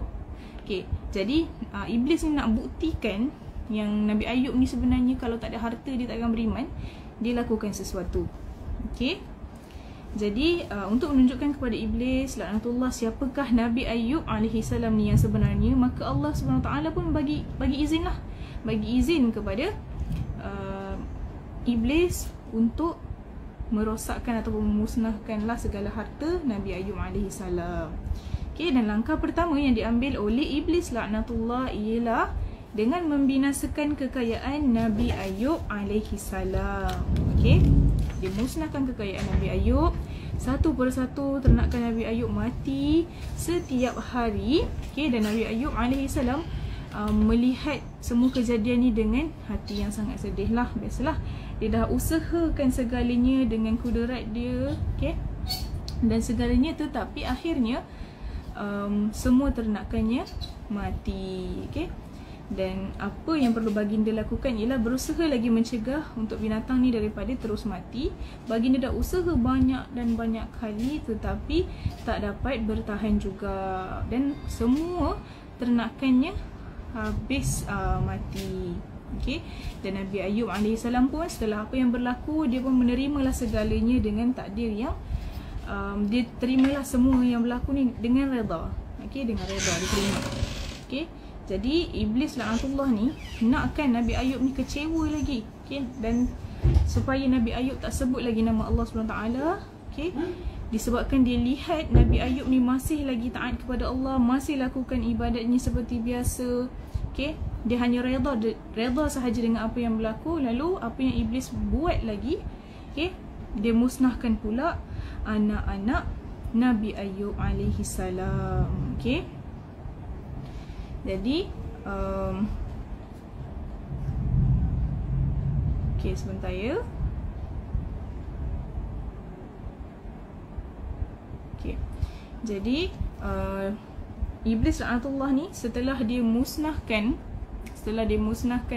Okay, jadi Iblis ni nak buktikan yang Nabi Ayub ni sebenarnya kalau tak ada harta dia tak akan beriman. Dia lakukan sesuatu. Okay, jadi untuk menunjukkan kepada Iblis laknatullah siapakah Nabi Ayub AS ni yang sebenarnya, maka Allah SWT pun bagi izin lah, bagi izin kepada Iblis untuk merosakkan ataupun memusnahkanlah segala harta Nabi Ayub AS. Okay, dan langkah pertama yang diambil oleh Iblis laknatullah ialah dengan membinasakan kekayaan Nabi Ayub AS. Okay, dia musnahkan kekayaan Nabi Ayub. Satu persatu ternakan Nabi Ayub mati setiap hari. Okay, dan Nabi Ayub AS melihat semua kejadian ni dengan hati yang sangat sedih lah. Biasalah, dia dah usahakan segalanya dengan kudarat dia, okay, dan segalanya, tetapi akhirnya semua ternakannya mati. Okay, dan apa yang perlu baginda lakukan ialah berusaha lagi mencegah untuk binatang ni daripada terus mati. Baginda dah usaha banyak dan banyak kali tetapi tak dapat bertahan juga, dan semua ternakannya habis mati. Okay, dan Nabi Ayub AS pun setelah apa yang berlaku, dia pun menerimalah segalanya dengan takdir yang dia terimalah semua yang berlaku ni dengan redha. Okey, dengan redha diterima. Okey. Jadi Iblis laknatullah ni nakkan Nabi Ayub ni kecewa lagi. Okey, dan supaya Nabi Ayub tak sebut lagi nama Allah SWT. Okey. Disebabkan dia lihat Nabi Ayub ni masih lagi taat kepada Allah, masih lakukan ibadatnya seperti biasa. Okey, dia hanya redha sahaja dengan apa yang berlaku. Lalu apa yang Iblis buat lagi? Okey, dia musnahkan pula anak-anak Nabi Ayub alaihi salam. Okey. Jadi okey, sebentar ya. Okey. Jadi Iblis laknatullah ni setelah dia musnahkan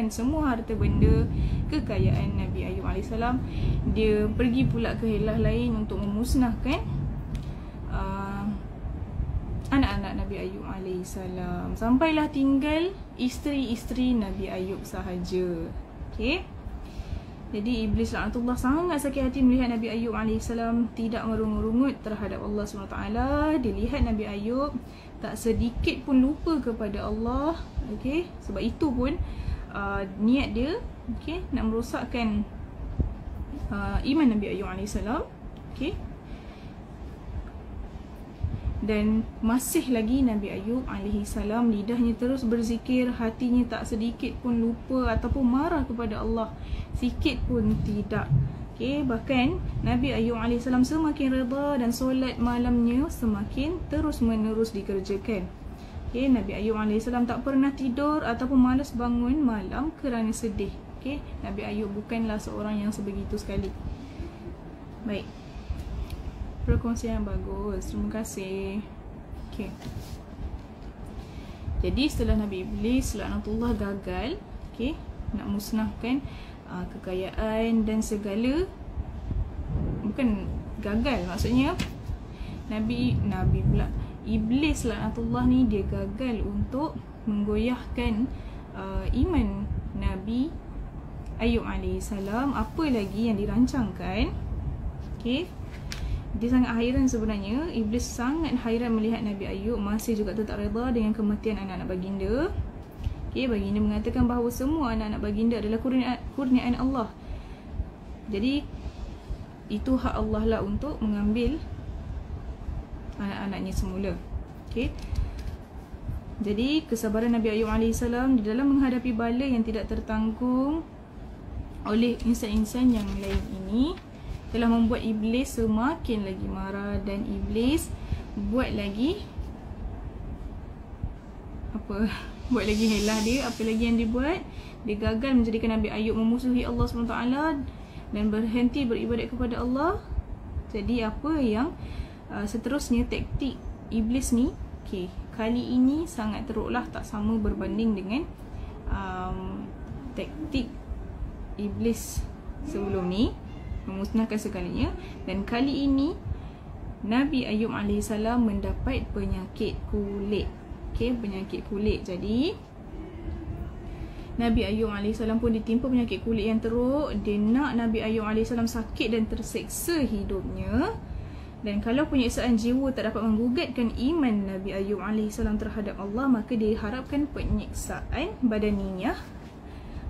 semua harta benda kekayaan Nabi Ayub AS, dia pergi pula ke helah lain untuk memusnahkan anak-anak Nabi Ayub AS. Sampailah tinggal isteri-isteri Nabi Ayub sahaja. Okey. Jadi Iblis laknatullah sangat sakit hati melihat Nabi Ayub AS tidak merungut-rungut terhadap Allah SWT. Dia lihat Nabi Ayub tak sedikit pun lupa kepada Allah. Okey, sebab itu pun niat dia nak merosakkan iman Nabi Ayub AS. Okey. Dan masih lagi Nabi Ayub AS lidahnya terus berzikir, hatinya tak sedikit pun lupa ataupun marah kepada Allah, sikit pun tidak. Okay, bahkan Nabi Ayub AS semakin redha dan solat malamnya semakin terus menerus dikerjakan. Okay, Nabi Ayub AS tak pernah tidur ataupun malas bangun malam kerana sedih. Okay, Nabi Ayub bukanlah seorang yang sebegitu sekali. Baik, perkongsian yang bagus, terima kasih. Okay. Jadi setelah Nabi Iblis laknatullah gagal, okay, nak musnahkan kekayaan dan segala, bukan gagal, maksudnya Iblis laknatullah ni dia gagal untuk menggoyahkan iman Nabi Ayub AS. Apa lagi yang dirancangkan? Okay, dia sangat hairan sebenarnya. Iblis sangat hairan melihat Nabi Ayub masih juga tetap redha dengan kematian anak-anak baginda. Okay, baginda mengatakan bahawa semua anak-anak baginda adalah kurniaan Allah. Jadi itu hak Allah lah untuk mengambil anak-anaknya semula. Okay. Jadi kesabaran Nabi Ayub AS di dalam menghadapi bala yang tidak tertanggung oleh insan-insan yang lain ini telah membuat Iblis semakin lagi marah, dan Iblis buat lagi helah dia. Apa lagi yang dibuat? Dia gagal menjadikan Nabi Ayub memusuhi Allah SWT dan berhenti beribadat kepada Allah. Jadi apa yang seterusnya taktik Iblis ni, okay, kali ini sangat teruklah tak sama berbanding dengan taktik Iblis sebelum ni, memusnahkan segalanya. Dan kali ini Nabi Ayub AS mendapat penyakit kulit. Okay, penyakit kulit. Jadi Nabi Ayub AS pun ditimpa penyakit kulit yang teruk. Dia nak Nabi Ayub AS sakit dan terseksa hidupnya. Dan kalau penyiksaan jiwa tak dapat menggugatkan iman Nabi Ayub AS terhadap Allah, maka diharapkan penyiksaan badaniah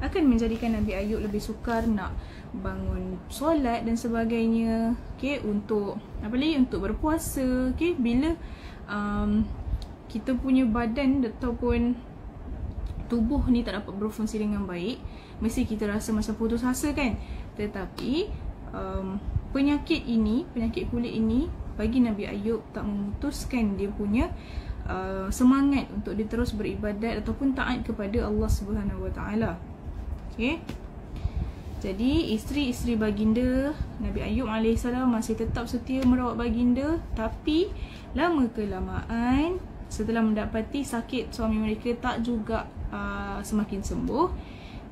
akan menjadikan Nabi Ayub lebih sukar nak bangun solat dan sebagainya. Okay, untuk apa lagi? Untuk berpuasa. Okay, bila kita punya badan ataupun tubuh ni tak dapat berfungsi dengan baik, mesti kita rasa macam putus asa kan. Tetapi penyakit kulit ini bagi Nabi Ayub tak memutuskan dia punya semangat untuk dia terus beribadat ataupun taat kepada Allah Subhanahu Wa Taala. Okay. Jadi isteri-isteri baginda Nabi Ayub AS masih tetap setia merawat baginda, tapi lama kelamaan setelah mendapati sakit suami mereka tak juga semakin sembuh,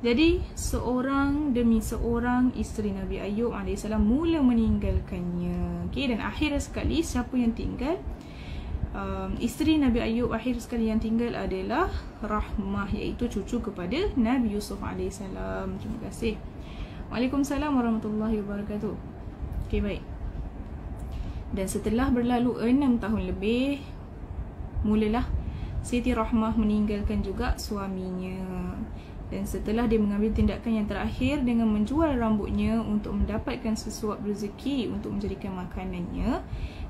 jadi seorang demi seorang isteri Nabi Ayub AS mula meninggalkannya. Okay, dan akhir sekali siapa yang tinggal? Isteri Nabi Ayub akhir sekali yang tinggal adalah Rahmah, iaitu cucu kepada Nabi Yusuf AS. Terima kasih. Waalaikumsalam warahmatullahi wabarakatuh. Okay, baik. Dan setelah berlalu 6 tahun lebih, mulalah Siti Rahmah meninggalkan juga suaminya. Dan setelah dia mengambil tindakan yang terakhir dengan menjual rambutnya untuk mendapatkan sesuap rezeki untuk menjadikan makanannya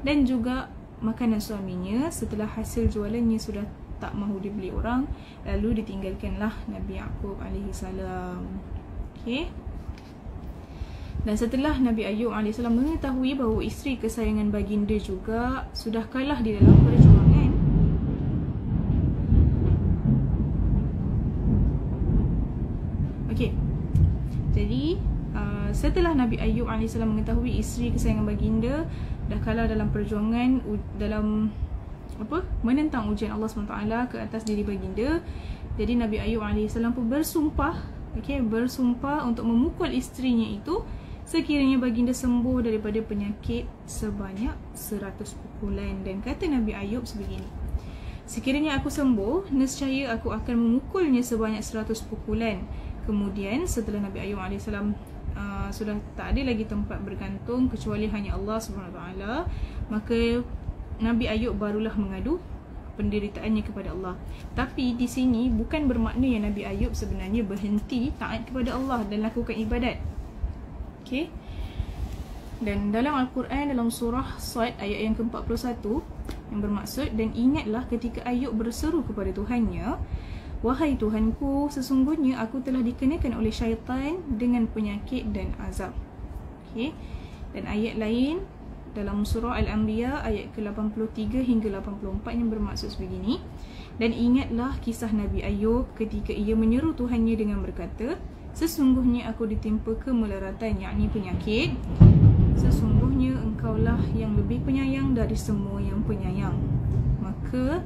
dan juga makanan suaminya, setelah hasil jualannya sudah tak mahu dibeli orang, lalu ditinggalkanlah Nabi Yaqub alaihissalam. Okey. Dan setelah Nabi Ayub AS mengetahui bahawa isteri kesayangan baginda juga sudah kalah di dalam perjuangan, okey, jadi setelah Nabi Ayub AS mengetahui isteri kesayangan baginda dah kalah dalam perjuangan dalam menentang ujian Allah SWT ke atas diri baginda, jadi Nabi Ayub AS pun bersumpah, bersumpah untuk memukul isterinya itu sekiranya baginda sembuh daripada penyakit sebanyak 100 pukulan. Dan kata Nabi Ayub sebegini, sekiranya aku sembuh, nescaya aku akan memukulnya sebanyak 100 pukulan. Kemudian setelah Nabi Ayub AS sudah tak ada lagi tempat bergantung kecuali hanya Allah SWT, maka Nabi Ayub barulah mengadu penderitaannya kepada Allah. Tapi di sini bukan bermakna yang Nabi Ayub sebenarnya berhenti taat kepada Allah dan lakukan ibadat. Okay. Dan dalam Al-Quran, dalam surah Sad ayat yang ke-41 yang bermaksud, dan ingatlah ketika Ayub berseru kepada Tuhannya, wahai Tuhanku, sesungguhnya aku telah dikenakan oleh syaitan dengan penyakit dan azab. Okay. Dan ayat lain dalam surah Al-Anbiya ayat ke-83 hingga 84 yang bermaksud sebegini, dan ingatlah kisah Nabi Ayub ketika ia menyeru Tuhannya dengan berkata, sesungguhnya aku ditimpa kemelaratan, yakni penyakit. Sesungguhnya engkaulah yang lebih penyayang dari semua yang penyayang. Maka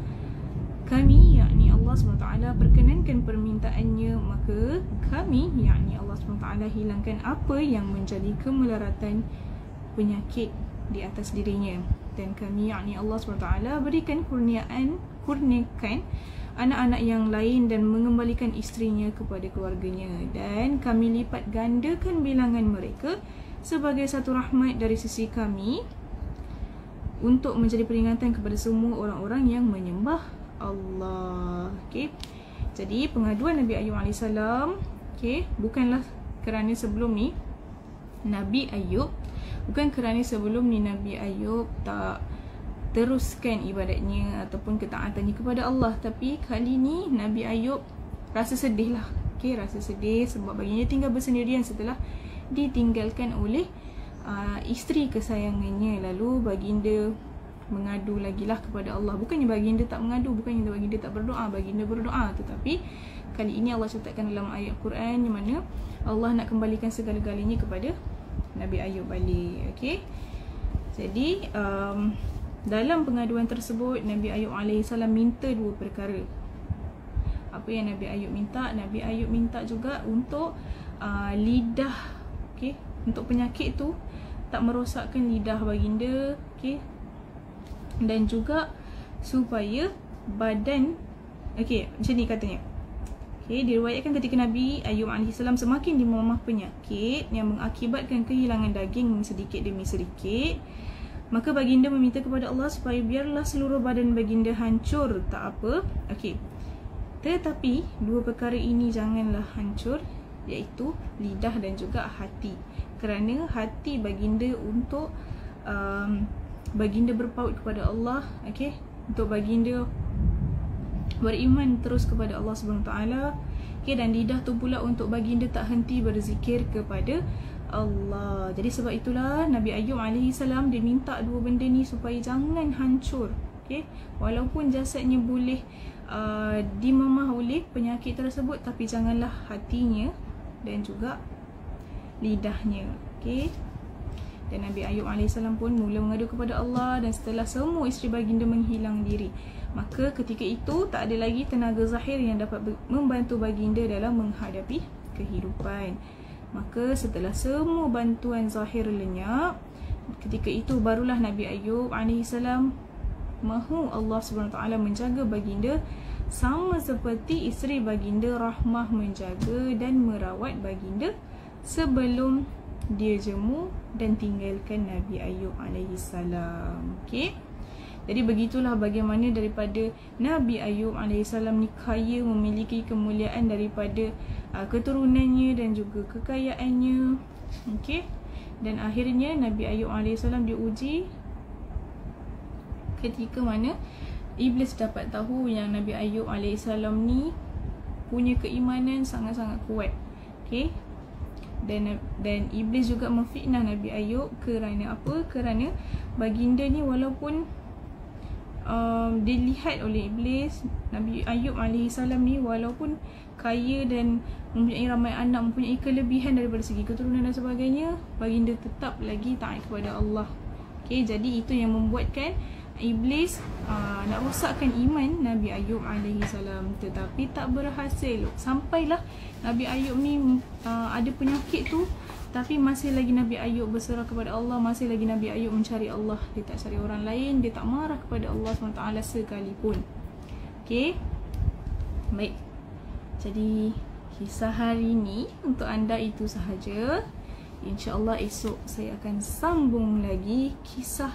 kami, yakni Allah SWT, perkenankan permintaannya. Maka kami, yakni Allah SWT, hilangkan apa yang menjadi kemelaratan penyakit di atas dirinya. Dan kami, yakni Allah SWT, berikan kurniakan anak-anak yang lain dan mengembalikan isterinya kepada keluarganya, dan kami lipat gandakan bilangan mereka sebagai satu rahmat dari sisi kami untuk menjadi peringatan kepada semua orang-orang yang menyembah Allah. Okay. Jadi pengaduan Nabi Ayub AS, bukanlah kerana sebelum ni Nabi Ayub tak teruskan ibadatnya ataupun ketaatannya kepada Allah, tapi kali ni Nabi Ayub rasa sedih lah. Rasa sedih sebab baginda tinggal bersendirian setelah ditinggalkan oleh isteri kesayangannya. Lalu baginda mengadu lagi lah kepada Allah. Bukannya baginda tak mengadu, bukannya baginda tak berdoa, baginda berdoa, tetapi kali ini Allah catatkan dalam ayat Quran yang mana Allah nak kembalikan segala-galanya kepada Nabi Ayub balik. Okay. Jadi dalam pengaduan tersebut, Nabi Ayub AS minta dua perkara. Apa yang Nabi Ayub minta? Nabi Ayub minta juga untuk lidah, untuk penyakit tu tak merosakkan lidah baginda, dan juga supaya badan, macam ni katanya. Diriwayatkan ketika Nabi Ayub AS semakin dimamah penyakit yang mengakibatkan kehilangan daging sedikit demi sedikit, maka baginda meminta kepada Allah supaya biarlah seluruh badan baginda hancur, tak apa. Tetapi dua perkara ini janganlah hancur, iaitu lidah dan juga hati. Kerana hati baginda untuk baginda berpaut kepada Allah, untuk baginda beriman terus kepada Allah SWT, dan lidah tu pula untuk baginda tak henti berzikir kepada Allah. Jadi sebab itulah Nabi Ayub AS dia minta dua benda ni supaya jangan hancur. Walaupun jasadnya boleh dimamah oleh penyakit tersebut, tapi janganlah hatinya dan juga lidahnya. Dan Nabi Ayub AS pun mula mengadu kepada Allah, dan setelah semua isteri baginda menghilang diri, maka ketika itu tak ada lagi tenaga zahir yang dapat membantu baginda dalam menghadapi kehidupan. Maka setelah semua bantuan zahir lenyap, ketika itu barulah Nabi Ayub AS mahu Allah SWT menjaga baginda sama seperti isteri baginda Rahmah menjaga dan merawat baginda sebelum dia jemu dan tinggalkan Nabi Ayub alaihissalam. Okey. Jadi begitulah bagaimana daripada Nabi Ayub alaihissalam ni kaya, memiliki kemuliaan daripada keturunannya dan juga kekayaannya. Okey. Dan akhirnya Nabi Ayub alaihissalam diuji ketika mana Iblis dapat tahu yang Nabi Ayub alaihissalam ni punya keimanan sangat-sangat kuat. Okey. Dan Iblis juga memfitnah Nabi Ayub kerana apa? Kerana baginda ni walaupun dilihat oleh Iblis, Nabi Ayub alaihissalam ni walaupun kaya dan mempunyai ramai anak, mempunyai kelebihan daripada segi keturunan dan sebagainya, baginda tetap lagi taat kepada Allah. Okay, jadi itu yang membuatkan Iblis nak rosakkan iman Nabi Ayub alaihissalam, tetapi tak berhasil. Sampailah Nabi Ayub ni ada penyakit tu, tapi masih lagi Nabi Ayub berserah kepada Allah, masih lagi Nabi Ayub mencari Allah. Dia tak cari orang lain, dia tak marah kepada Allah SWT sekalipun. Okay, baik. Jadi kisah hari ni untuk anda itu sahaja. InsyaAllah esok saya akan sambung lagi kisah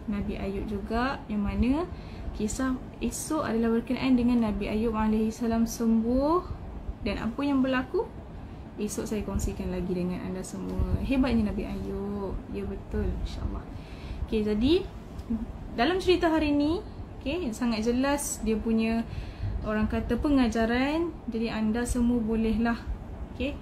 Nabi Ayub juga, yang mana kisah esok adalah berkenaan dengan Nabi Ayub alaihissalam sembuh dan apa yang berlaku. Esok saya kongsikan lagi dengan anda semua. Hebatnya Nabi Ayub. Ya betul, insyaAllah. Okay, jadi dalam cerita hari ni, okay, sangat jelas dia punya, orang kata, pengajaran. Jadi anda semua bolehlah, okay,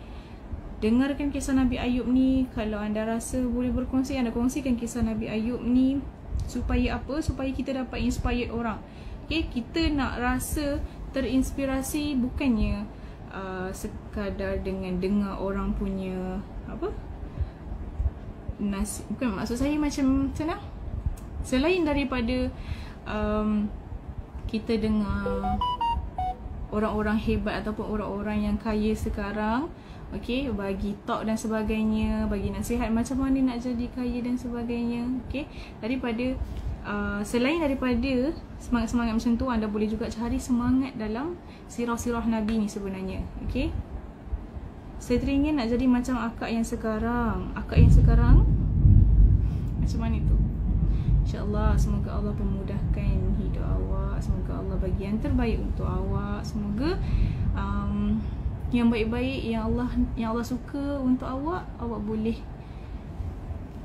dengarkan kisah Nabi Ayub ni. Kalau anda rasa boleh berkongsi, anda kongsikan kisah Nabi Ayub ni. Supaya apa? Supaya kita dapat inspired orang. Okay, kita nak rasa terinspirasi, bukannya sekadar dengan dengar orang punya apa, bukan, maksud saya macam mana, selain daripada kita dengar orang-orang hebat ataupun orang-orang yang kaya sekarang, okay, bagi talk dan sebagainya, bagi nasihat macam mana nak jadi kaya dan sebagainya. Okay, daripada selain daripada semangat-semangat macam tu, anda boleh juga cari semangat dalam sirah-sirah Nabi ni sebenarnya. Okay, saya teringin nak jadi macam akak yang sekarang. Akak yang sekarang macam mana tu? InsyaAllah, semoga Allah pemudahkan hidup awak, semoga Allah bagi yang terbaik untuk awak, semoga yang baik-baik yang Allah suka untuk awak boleh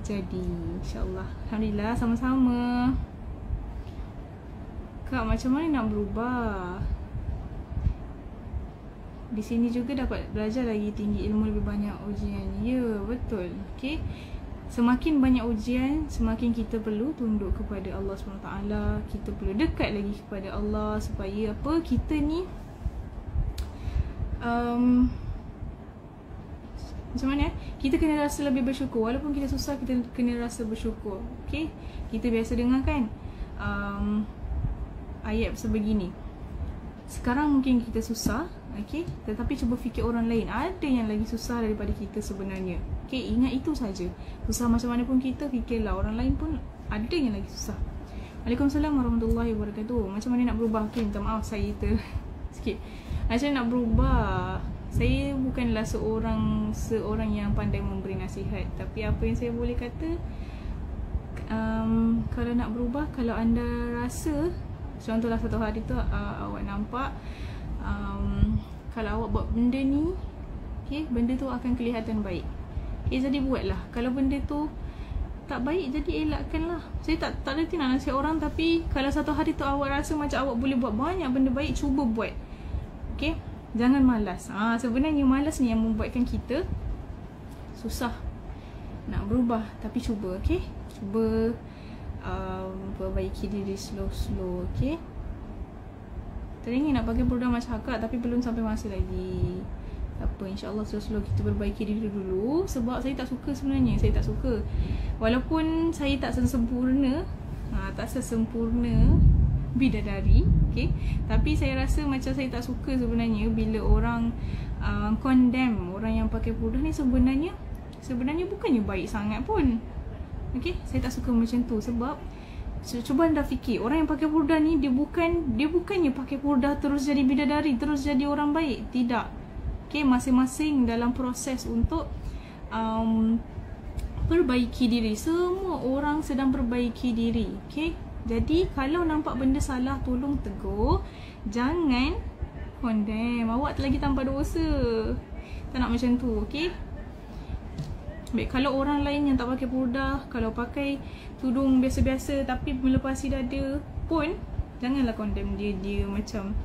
jadi, insyaAllah. Alhamdulillah, sama-sama. Kak, macam mana nak berubah? Di sini juga dapat belajar lagi tinggi ilmu, lebih banyak ujian. Ya, betul. Okay, semakin banyak ujian, semakin kita perlu tunduk kepada Allah SWT. Kita perlu dekat lagi kepada Allah, supaya apa, kita ni macam mana, kita kena rasa lebih bersyukur. Walaupun kita susah, kita kena rasa bersyukur. Okay, kita biasa dengar kan ayat sebegini, sekarang mungkin kita susah, okay, tetapi cuba fikir orang lain, ada yang lagi susah daripada kita sebenarnya. Okay, ingat itu saja. Susah macam mana pun kita, fikirlah orang lain pun ada yang lagi susah. Waalaikumsalam warahmatullahi wabarakatuh. Macam mana nak berubah? Okay, minta maaf saya sikit. Macam nak berubah, saya bukanlah seorang yang pandai memberi nasihat, tapi apa yang saya boleh kata, kalau nak berubah, kalau anda rasa, contohlah satu hari tu awak nampak kalau awak buat benda ni, okay, benda tu akan kelihatan baik. Okay, jadi buatlah. Kalau benda tu tak baik, jadi elakkanlah. Saya tak reti nak nasihat orang, tapi kalau satu hari tu awak rasa macam awak boleh buat banyak benda baik, cuba buat. Okay, jangan malas. Sebenarnya malas ni yang membuatkan kita susah nak berubah. Tapi cuba, okay, cuba perbaiki diri slow-slow. Okay, teringin nak pakai produk macam akak, tapi belum sampai masa lagi. Apa, insyaAllah slow-slow kita perbaiki diri dulu. Sebab saya tak suka sebenarnya. Saya tak suka, walaupun saya tak sesempurna, tak sesempurna bidadari, okay, tapi saya rasa macam saya tak suka sebenarnya bila orang condemn orang yang pakai pudar ni. Sebenarnya bukannya baik sangat pun. Okay, saya tak suka macam tu. Sebab cuba anda fikir, orang yang pakai pudar ni, dia bukannya pakai pudar terus jadi bidadari, terus jadi orang baik. Tidak. Okay, masing-masing dalam proses untuk perbaiki diri. Semua orang sedang perbaiki diri. Okay. Jadi kalau nampak benda salah, tolong tegur. Jangan condemn. Awak lagi tanpa dosa. Tak nak macam tu. Okay. Baik, kalau orang lain yang tak pakai purdah, kalau pakai tudung biasa-biasa tapi melepasi dada pun, janganlah condemn dia macam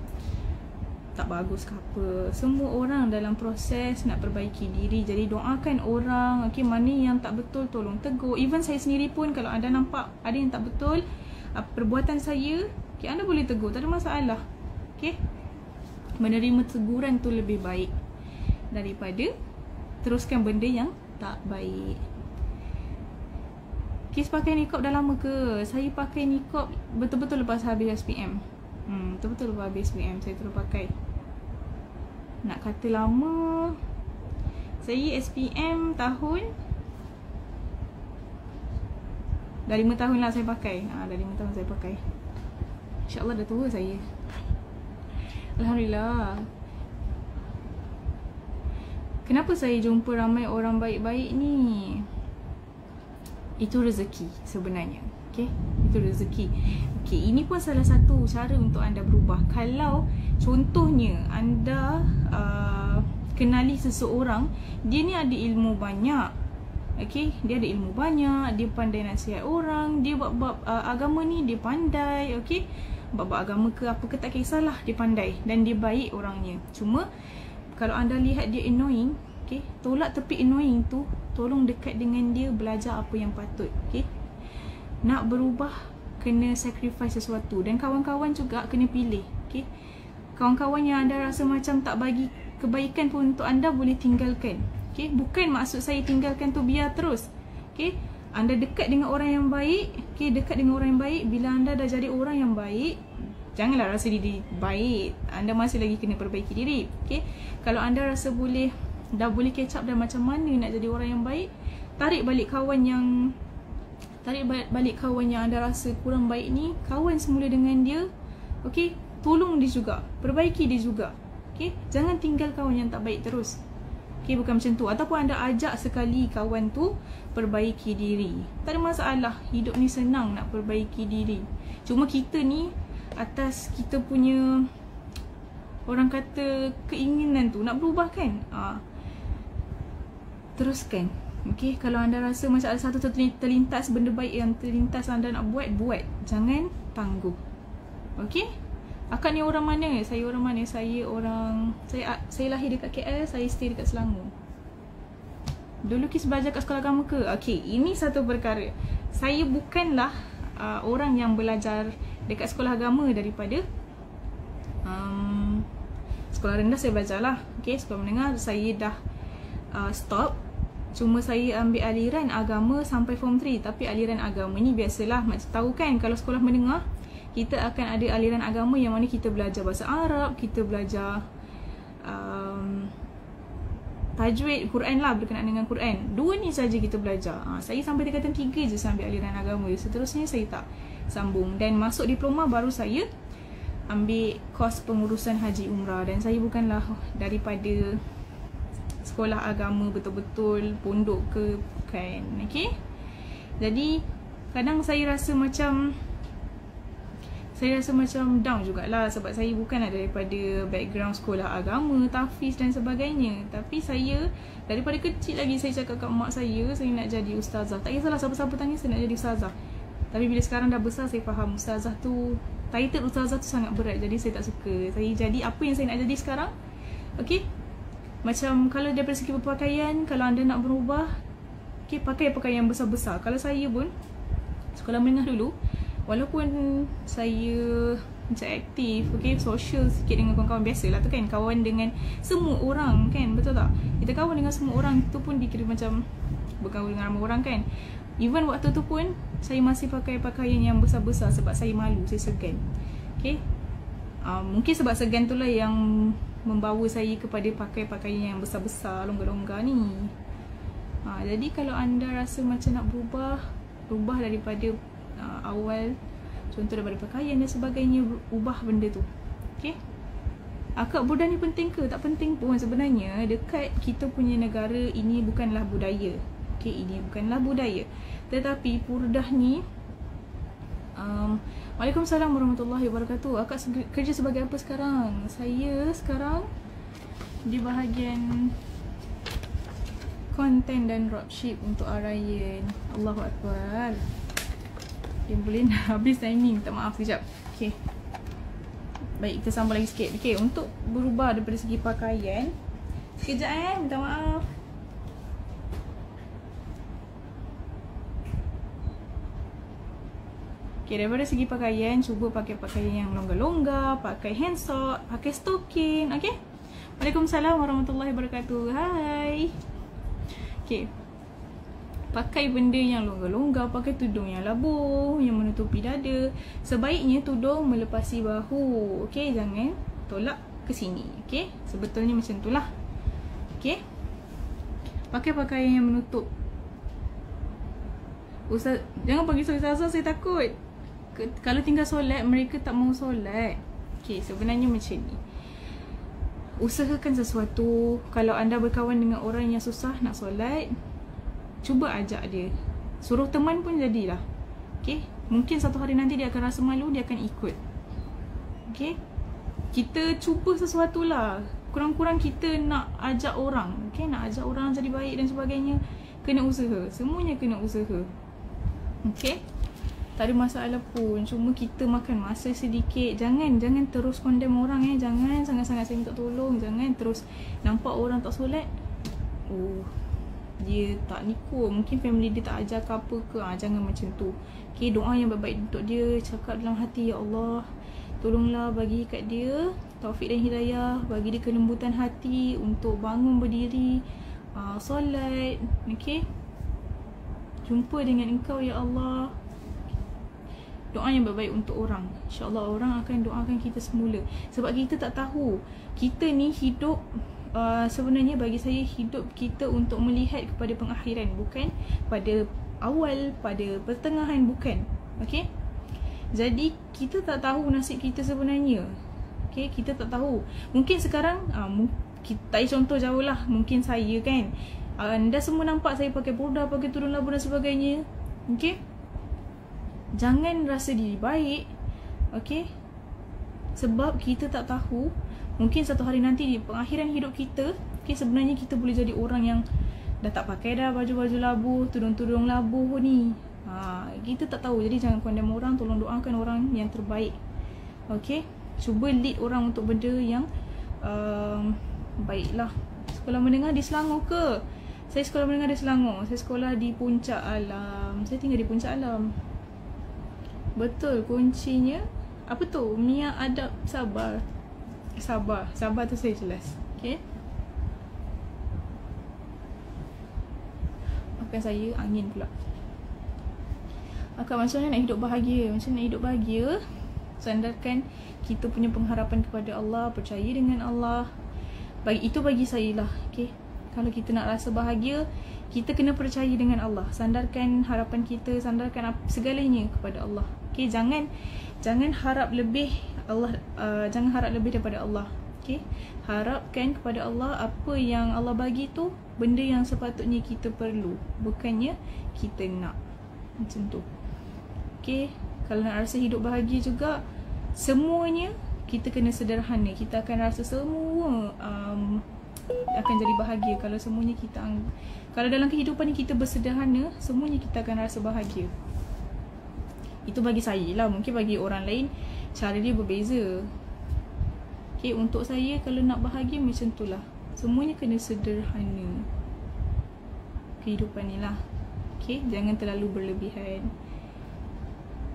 tak bagus ke apa. Semua orang dalam proses nak perbaiki diri. Jadi doakan orang. Okay, mana yang tak betul tolong tegur. Even saya sendiri pun, kalau anda nampak ada yang tak betul perbuatan saya, okay, anda boleh tegur, tak ada masalah. Okay, menerima teguran tu lebih baik daripada teruskan benda yang tak baik. Kes pakai niqab dah lama ke? Saya pakai niqab betul-betul lepas habis SPM. Betul-betul lepas habis SPM saya terus pakai. Nak kata lama, saya SPM tahun dah 5 tahun lah saya pakai. Dah 5 tahun saya pakai. InsyaAllah dah tua saya. Alhamdulillah. Kenapa saya jumpa ramai orang baik-baik ni? Itu rezeki sebenarnya. Okay, itu rezeki. Okay, ini pun salah satu cara untuk anda berubah. Kalau contohnya anda kenali seseorang, dia ni ada ilmu banyak. Okay, dia ada ilmu banyak, dia pandai nasihat orang, dia bab-bab agama ni dia pandai. Okay, bab-bab agama ke apa ke tak kisahlah, dia pandai dan dia baik orangnya. Cuma kalau anda lihat dia annoying, okay, tolak tepi annoying tu. Tolong dekat dengan dia, belajar apa yang patut. Okay, nak berubah kena sacrifice sesuatu. Dan kawan-kawan juga kena pilih. Okay, kawan-kawan yang anda rasa macam tak bagi kebaikan pun untuk anda, boleh tinggalkan. Okay, bukan maksud saya tinggalkan tu biar terus. Okay, anda dekat dengan orang yang baik. Okay, dekat dengan orang yang baik. Bila anda dah jadi orang yang baik, janganlah rasa diri baik. Anda masih lagi kena perbaiki diri. Okay, kalau anda rasa dah boleh catch up dan macam mana nak jadi orang yang baik, tarik balik kawan yang anda rasa kurang baik ni, kawan semula dengan dia. Okay, tolong dia juga, perbaiki dia juga. Okay, jangan tinggal kawan yang tak baik terus. Okay, bukan macam tu. Ataupun anda ajak sekali kawan tu perbaiki diri, tak ada masalah. Hidup ni senang nak perbaiki diri. Cuma kita ni atas kita punya, orang kata, keinginan tu nak berubah kan, teruskan. Okay, kalau anda rasa macam ada satu terlintas benda baik yang terlintas anda nak buat, jangan tangguh. Okay, akak ni orang mana? Saya orang mana? Saya lahir dekat KL, saya stay dekat Selangor. Dulu Kis belajar kat sekolah agama ke? Okay, ini satu perkara. Saya bukanlah orang yang belajar dekat sekolah agama daripada sekolah rendah saya belajar lah. Okay, sekolah menengah saya dah stop. Cuma saya ambil aliran agama sampai form 3. Tapi aliran agama ni biasalah, macam tahu kan, kalau sekolah menengah kita akan ada aliran agama yang mana kita belajar bahasa Arab, kita belajar tajwid, Quran lah, berkenaan dengan Quran. 2 ni saja kita belajar. Saya sampai tingkatan 3 je saya ambil aliran agama. Seterusnya saya tak sambung. Dan masuk diploma baru saya ambil kos pengurusan haji umrah. Dan saya bukanlah daripada sekolah agama betul-betul, pondok ke, bukan. Okay, jadi kadang saya rasa macam down jugalah, sebab saya bukanlah daripada background sekolah agama, tahfiz dan sebagainya. Tapi saya daripada kecil lagi saya cakap kat mak saya nak jadi ustazah. Tak kisahlah siapa-siapa tanya, saya nak jadi ustazah. Tapi bila sekarang dah besar, saya faham ustazah tu, title ustazah tu sangat berat. Jadi saya tak suka. Saya jadi apa yang saya nak jadi sekarang. Okay, macam kalau daripada segi berpakaian, kalau anda nak berubah, okay, pakai pakaian yang besar-besar. Kalau saya pun sekolah menengah dulu, walaupun saya macam aktif, okay, social sikit dengan kawan-kawan, biasalah tu kan, kawan dengan semua orang kan, betul tak? Kita kawan dengan semua orang, tu pun dikira macam berkawan dengan ramai orang kan. Even waktu tu pun saya masih pakai pakaian yang besar-besar sebab saya malu, saya segan. Okay, mungkin sebab segan tu lah yang membawa saya kepada pakai pakaian yang besar-besar, longgar-longgar ni. Jadi kalau anda rasa macam nak berubah daripada awal, contoh daripada pakaian dan sebagainya, ubah benda tu. Okay, Akak burdah ni penting ke? Tak penting pun sebenarnya. Dekat kita punya negara ini bukanlah budaya. Okay, ini bukanlah budaya. Tetapi burdah ni Waalaikumsalam warahmatullahi wabarakatuh. Akak kerja sebagai apa sekarang? Saya sekarang di bahagian konten dan dropship untuk Arayan. Allahu Akbar. Dia boleh nak habis timing. Tak, maaf sekejap. Okay, baik, kita sambung lagi sikit. Okay, untuk berubah daripada segi pakaian, sekejap minta maaf. Okay, daripada segi pakaian, cuba pakai pakaian yang longgar-longgar, pakai handsock, pakai stocking. Okay, Waalaikumsalam warahmatullahi wabarakatuh. Hai. Okay, pakai benda yang longgar-longgar, pakai tudung yang labuh, yang menutupi dada. Sebaiknya tudung melepasi bahu. Okay, jangan tolak ke sini. Okay, sebetulnya macam tu lah. Okay, pakai pakaian yang menutup. Ustaz, jangan panggil saya Ustazah, saya takut. Kalau tinggal solat, mereka tak mau solat. Okay, sebenarnya macam ni. Usahakan sesuatu. Kalau anda berkawan dengan orang yang susah nak solat, cuba ajak dia. Suruh teman pun jadilah. Okay, mungkin satu hari nanti dia akan rasa malu, dia akan ikut. Okay, kita cuba sesuatu lah. Kurang-kurang kita nak ajak orang. Okay, nak ajak orang jadi baik dan sebagainya. Kena usaha. Semuanya kena usaha. Okay, tak ada masalah pun. Cuma kita makan masa sedikit. Jangan terus condemn orang. Jangan sangat-sangat saya minta tolong. Jangan terus nampak orang tak solat, oh, dia tak ni kot, mungkin family dia tak ajar ke apa ke. Jangan macam tu. Okay, doa yang baik untuk dia. Cakap dalam hati, ya Allah, tolonglah bagi kat dia taufik dan hidayah. Bagi dia kelembutan hati untuk bangun berdiri, solat. Okay, jumpa dengan engkau ya Allah. Doa yang baik untuk orang. InsyaAllah orang akan doakan kita semula. Sebab kita tak tahu. Kita ni hidup, sebenarnya bagi saya, hidup kita untuk melihat kepada pengakhiran. Bukan pada awal, pada pertengahan, bukan. Okay, jadi kita tak tahu nasib kita sebenarnya. Okay, kita tak tahu. Mungkin sekarang, kita tak contoh jauh lah. Mungkin saya kan, anda semua nampak saya pakai burdah, pakai tudung labu dan sebagainya. Okay, jangan rasa diri baik. Okay, sebab kita tak tahu, mungkin satu hari nanti di pengakhiran hidup kita, okay, sebenarnya kita boleh jadi orang yang dah tak pakai dah baju-baju labuh, tudung-tudung labuh ni. Kita tak tahu. Jadi jangan condemn orang. Tolong doakan orang yang terbaik. Okay, cuba lead orang untuk benda yang baiklah. Sekolah menengah di Selangor ke? Saya sekolah menengah di Selangor. Saya sekolah di Puncak Alam. Saya tinggal di Puncak Alam. Betul, kuncinya apa tu? Mia, adab, sabar. Sabar tu saya jelas. Okay, makan saya angin pula. Akak, macam mana nak hidup bahagia? Macam mana nak hidup bahagia? Sandarkan kita punya pengharapan kepada Allah, percaya dengan Allah. Bagi saya lah. Okay, kalau kita nak rasa bahagia, kita kena percaya dengan Allah. Sandarkan harapan kita, sandarkan segalanya kepada Allah. Okay, jangan harap lebih Allah, jangan harap lebih daripada Allah. Okay, harapkan kepada Allah apa yang Allah bagi tu, benda yang sepatutnya kita perlu, bukannya kita nak. Macam tu. Okay, kalau nak rasa hidup bahagia juga, semuanya kita kena sederhana. Kita akan rasa semua akan jadi bahagia kalau semuanya kita, kalau dalam kehidupan ni kita bersederhana, semuanya kita akan rasa bahagia. Itu bagi saya lah. Mungkin bagi orang lain cara dia berbeza. Okay, untuk saya kalau nak bahagia macam tu lah. Semuanya kena sederhana kehidupan ni lah. Okay, jangan terlalu berlebihan.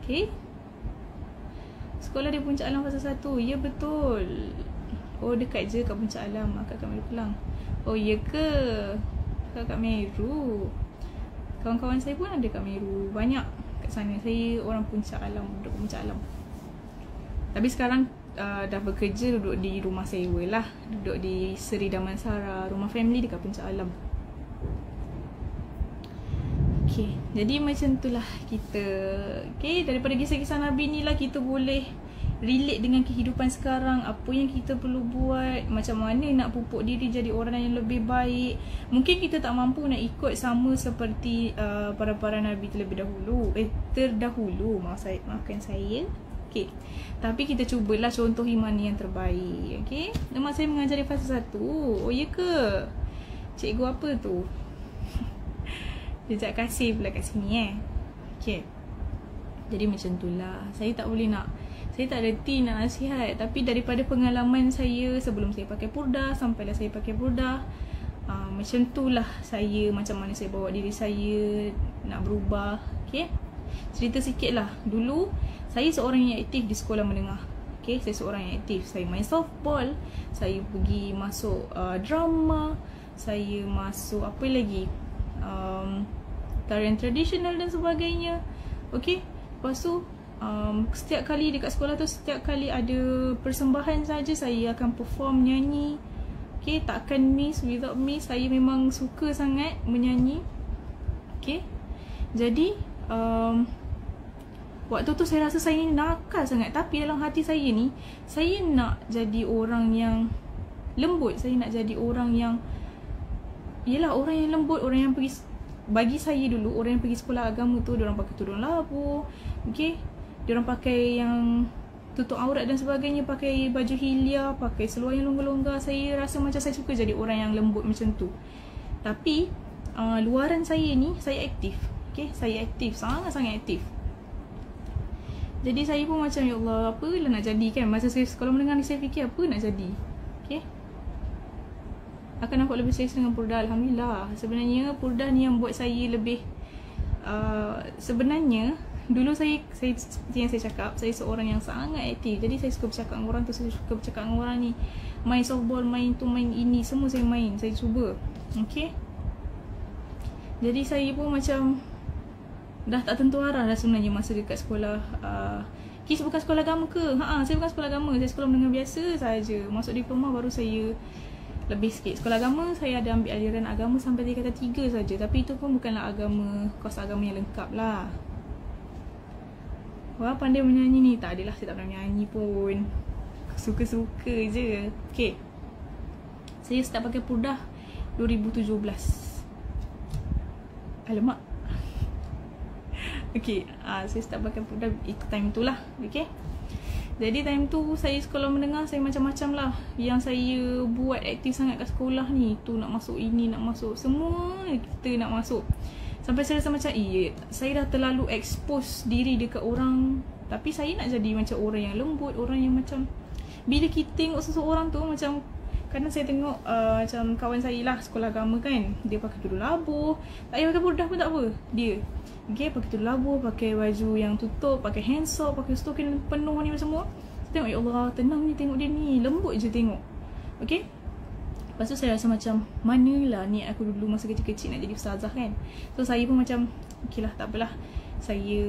Okay, sekolah di Puncak Alam fasa 1. Ya, betul. Oh, dekat je kat Puncak Alam. Akak kat Meru Kelang. Oh, ya ke? Akak kat Meru. Kawan-kawan saya pun ada kat Meru. Banyak kat sana. Saya orang Puncak Alam, duduk Puncak Alam. Tapi sekarang dah bekerja, duduk di rumah sewa lah. Duduk di Seri Damansara, rumah family dekat Puncak Alam. Okay, jadi macam itulah kita. Okay, daripada kisah-kisah Nabi ni lah kita boleh relate dengan kehidupan sekarang, apa yang kita perlu buat, macam mana nak pupuk diri jadi orang yang lebih baik. Mungkin kita tak mampu nak ikut sama seperti para Nabi terlebih dahulu, terdahulu, maafkan saya. Okay. Tapi kita cubalah contohi mana yang terbaik. Okay. Nama saya mengajar di fasa 1. Oh ya ke? Cikgu apa tu? Jejak kasih pula kat sini Okay. Jadi macam tu lah. Saya tak tak reti nak nasihat. Tapi daripada pengalaman saya sebelum saya pakai purdah sampailah saya pakai purdah, macam tu lah saya, macam mana saya bawa diri saya nak berubah. Okay. Cerita sikit lah. Dulu saya seorang yang aktif di sekolah menengah. Okay, saya seorang yang aktif. Saya main softball, saya pergi masuk drama, saya masuk apa lagi, tarian tradisional dan sebagainya. Okay. Lepas tu setiap kali dekat sekolah tu, setiap kali ada persembahan saja saya akan perform nyanyi. Okay, takkan miss, without miss. Saya memang suka sangat menyanyi. Okay. Jadi waktu tu saya rasa saya ni nakal sangat. Tapi dalam hati saya ni, saya nak jadi orang yang lembut. Saya nak jadi orang yang, yelah, orang yang lembut. Orang yang pergi, bagi saya dulu, orang yang pergi sekolah agama tu, diorang pakai tudung labu. Okay, diorang pakai yang tutup aurat dan sebagainya, pakai baju hilia, pakai seluar yang longgar-longgar. Saya rasa macam saya suka jadi orang yang lembut macam tu. Tapi luaran saya ni, saya aktif. Okay, saya aktif, sangat-sangat aktif. Jadi saya pun macam, ya Allah, apa lah nak jadi kan. Masa saya sekolah menengah ni, saya fikir apa nak jadi. Okay, akan nampak lebih selesa dengan purdah. Alhamdulillah. Sebenarnya purdah ni yang buat saya lebih sebenarnya dulu saya seperti yang saya cakap, saya seorang yang sangat aktif. Jadi saya suka bercakap dengan orang tu, saya suka bercakap dengan orang ni, main softball, main tu, main ini, semua saya main, saya cuba. Okay. Jadi saya pun macam dah tak tentu arah dah sebenarnya masa dekat sekolah. Kis bukan sekolah agama ke? Saya bukan sekolah agama, saya sekolah menengah biasa saja. Masuk diploma baru saya lebih sikit. Sekolah agama saya ada ambil aliran agama sampai tingkatan 3 saja. Tapi itu pun bukanlah agama, kos agama yang lengkap lah. Wah, pandai menyanyi ni. Tak adalah, saya tak pernah menyanyi pun. Suka-suka je. Okay, saya start pakai purdah 2017. Alamak. Okay, saya start pakai purdah itu time tu lah. Okay. Jadi time tu saya sekolah menengah, saya macam-macam lah yang saya buat aktif sangat kat sekolah ni. Tu nak masuk ini, nak masuk, semua kita nak masuk. Sampai saya rasa macam, saya dah terlalu expose diri dekat orang. Tapi saya nak jadi macam orang yang lembut, orang yang macam, bila kita tengok seseorang tu macam, kadang saya tengok macam kawan saya lah, sekolah agama kan, dia pakai tudung labuh, tak payah pakai purdah pun tak apa. Dia pakai tudung labuh, pakai baju yang tutup, pakai handsock, pakai stokin penuh ni semua. Saya tengok, ya Allah, tenang ni tengok dia ni, lembut je tengok. Okay. Lepas tu saya rasa macam, manalah niat aku dulu masa kecil-kecil nak jadi ustazah kan. So saya pun macam, okay lah, tak apalah. Saya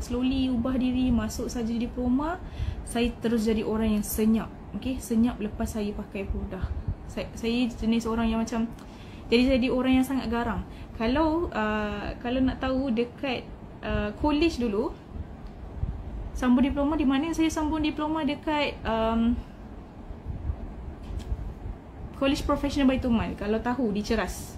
slowly ubah diri, masuk saja diploma. Saya terus jadi orang yang senyap. Okay, senyap lepas saya pakai purdah. Saya jenis orang yang macam, jadi orang yang sangat garang. Kalau nak tahu, dekat college dulu, sambung diploma di mana? Saya sambung diploma dekat College Professional Baitul Mal. Kalau tahu, di Ceras.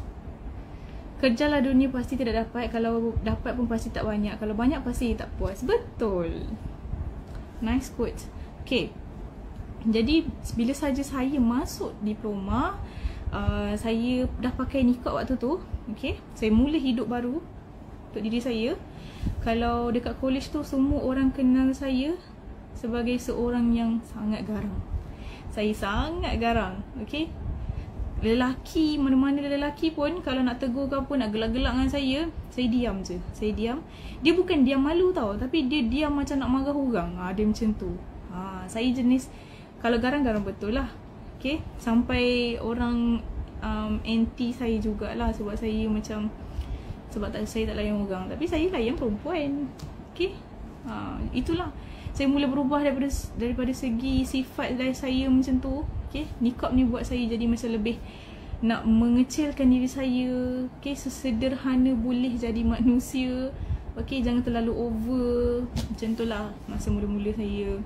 Kerjalah dunia pasti tidak dapat. Kalau dapat pun pasti tak banyak. Kalau banyak pasti tak puas. Betul. Nice quote. Okay. Jadi bila saja saya masuk diploma, saya dah pakai niqab waktu tu. Okay, saya mula hidup baru untuk diri saya. Kalau dekat college tu, semua orang kenal saya sebagai seorang yang sangat garang. Saya sangat garang. Okay, lelaki, mana-mana lelaki pun kalau nak tegur ke apa, nak gelak-gelak dengan saya diam je. Saya diam. Dia bukan diam malu tau, tapi dia diam macam nak marah orang. Dia macam tu. Saya jenis, kalau garang-garang betul lah. Okay, sampai orang anti saya jugalah sebab saya macam, sebab saya tak layan orang, tapi saya layan perempuan. Okay, itulah. Saya mula berubah daripada segi sifat saya macam tu. Okay, niqab ni buat saya jadi macam lebih nak mengecilkan diri saya. Okay, sesederhana boleh jadi manusia. Okay, jangan terlalu over. Macam tu lah masa mula-mula saya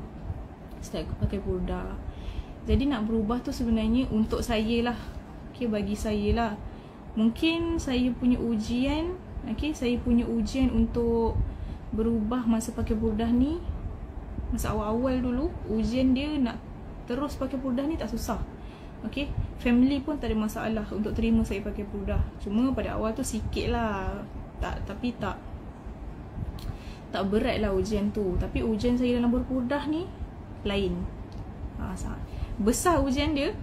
start pakai purdah. Jadi nak berubah tu sebenarnya untuk saya lah. Okay, bagi saya lah. Mungkin saya punya ujian, okay, saya punya ujian untuk berubah masa pakai purdah ni. Masa awal-awal dulu, ujian dia nak terus pakai purdah ni tak susah. Okay, family pun tak ada masalah untuk terima saya pakai purdah. Cuma pada awal tu sikit lah. Tapi tak berat lah ujian tu. Tapi ujian saya dalam berpurdah ni lain. Sangat besar ujian dia.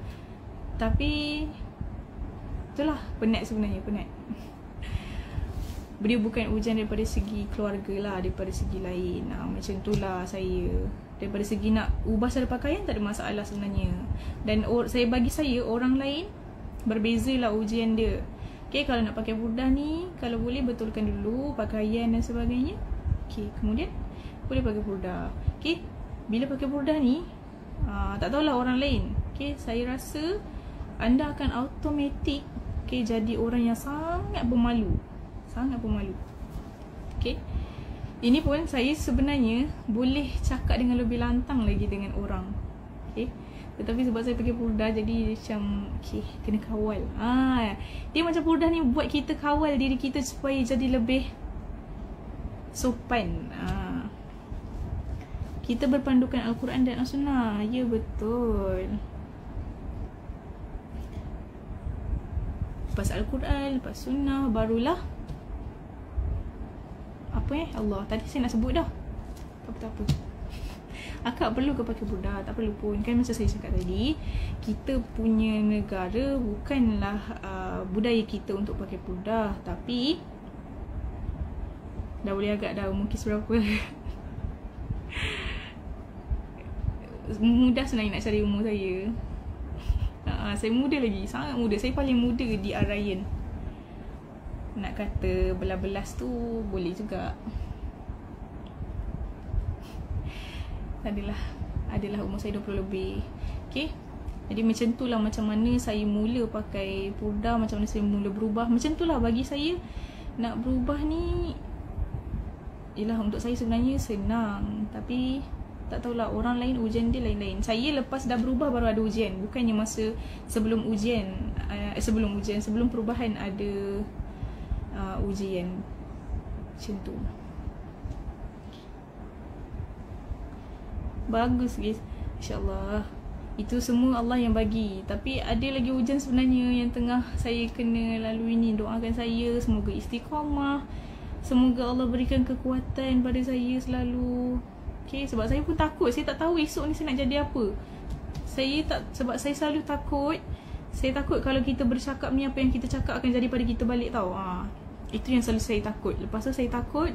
Tapi itulah, penat sebenarnya, penat. Dia bukan ujian daripada segi keluarga lah, daripada segi lain. Macam tu lah saya. Daripada segi nak ubah cara pakaian tak ada masalah sebenarnya. Dan bagi saya orang lain berbeza lah ujian dia. Okay, kalau nak pakai purdah ni, kalau boleh betulkan dulu pakaian dan sebagainya. Okay, kemudian boleh pakai purdah. Okay, bila pakai purdah ni, tak tahulah orang lain. Okay, saya rasa anda akan automatik, okay, jadi orang yang sangat pemalu. Sangat pemalu. Okay, ini pun saya sebenarnya boleh cakap dengan lebih lantang lagi dengan orang. Okay, tetapi sebab saya pakai purdah jadi macam okay, kena kawal. Dia macam purdah ni buat kita kawal diri kita supaya jadi lebih sopan. Kita berpandukan Al-Quran dan As-Sunnah. Ya, betul. Lepas Al-Quran, lepas Sunnah, barulah Allah. Tadi saya nak sebut dah. Tak apa. Akak perlu ke pakai purdah? Tak perlu pun. Kan macam saya cakap tadi, kita punya negara bukanlah budaya kita untuk pakai purdah. Tapi dah boleh agak dah umur berapa. Mudah sebenarnya nak cari umur saya. Saya muda lagi, sangat muda. Saya paling muda di Arayan. Nak kata belas-belas tu boleh juga. Adalah umur saya 20 lebih. Okay, jadi macam tu lah macam mana saya mula pakai purdah, macam mana saya mula berubah. Macam tu lah bagi saya. Nak berubah ni, yelah, untuk saya sebenarnya senang. Tapi tak tahulah, orang lain ujian dia lain-lain. Saya lepas dah berubah baru ada ujian. Bukannya masa sebelum ujian, sebelum perubahan ada ujian. Macam tu. Bagus guys, InsyaAllah. Itu semua Allah yang bagi. Tapi ada lagi ujian sebenarnya yang tengah saya kena lalui ni. Doakan saya semoga istiqamah, semoga Allah berikan kekuatan pada saya selalu. Okay, sebab saya pun takut. Saya tak tahu esok ni saya nak jadi apa. Sebab saya selalu takut. Saya takut kalau kita bercakap ni, apa yang kita cakap akan jadi pada kita balik tau. Itu yang selalu saya takut. Lepas tu saya takut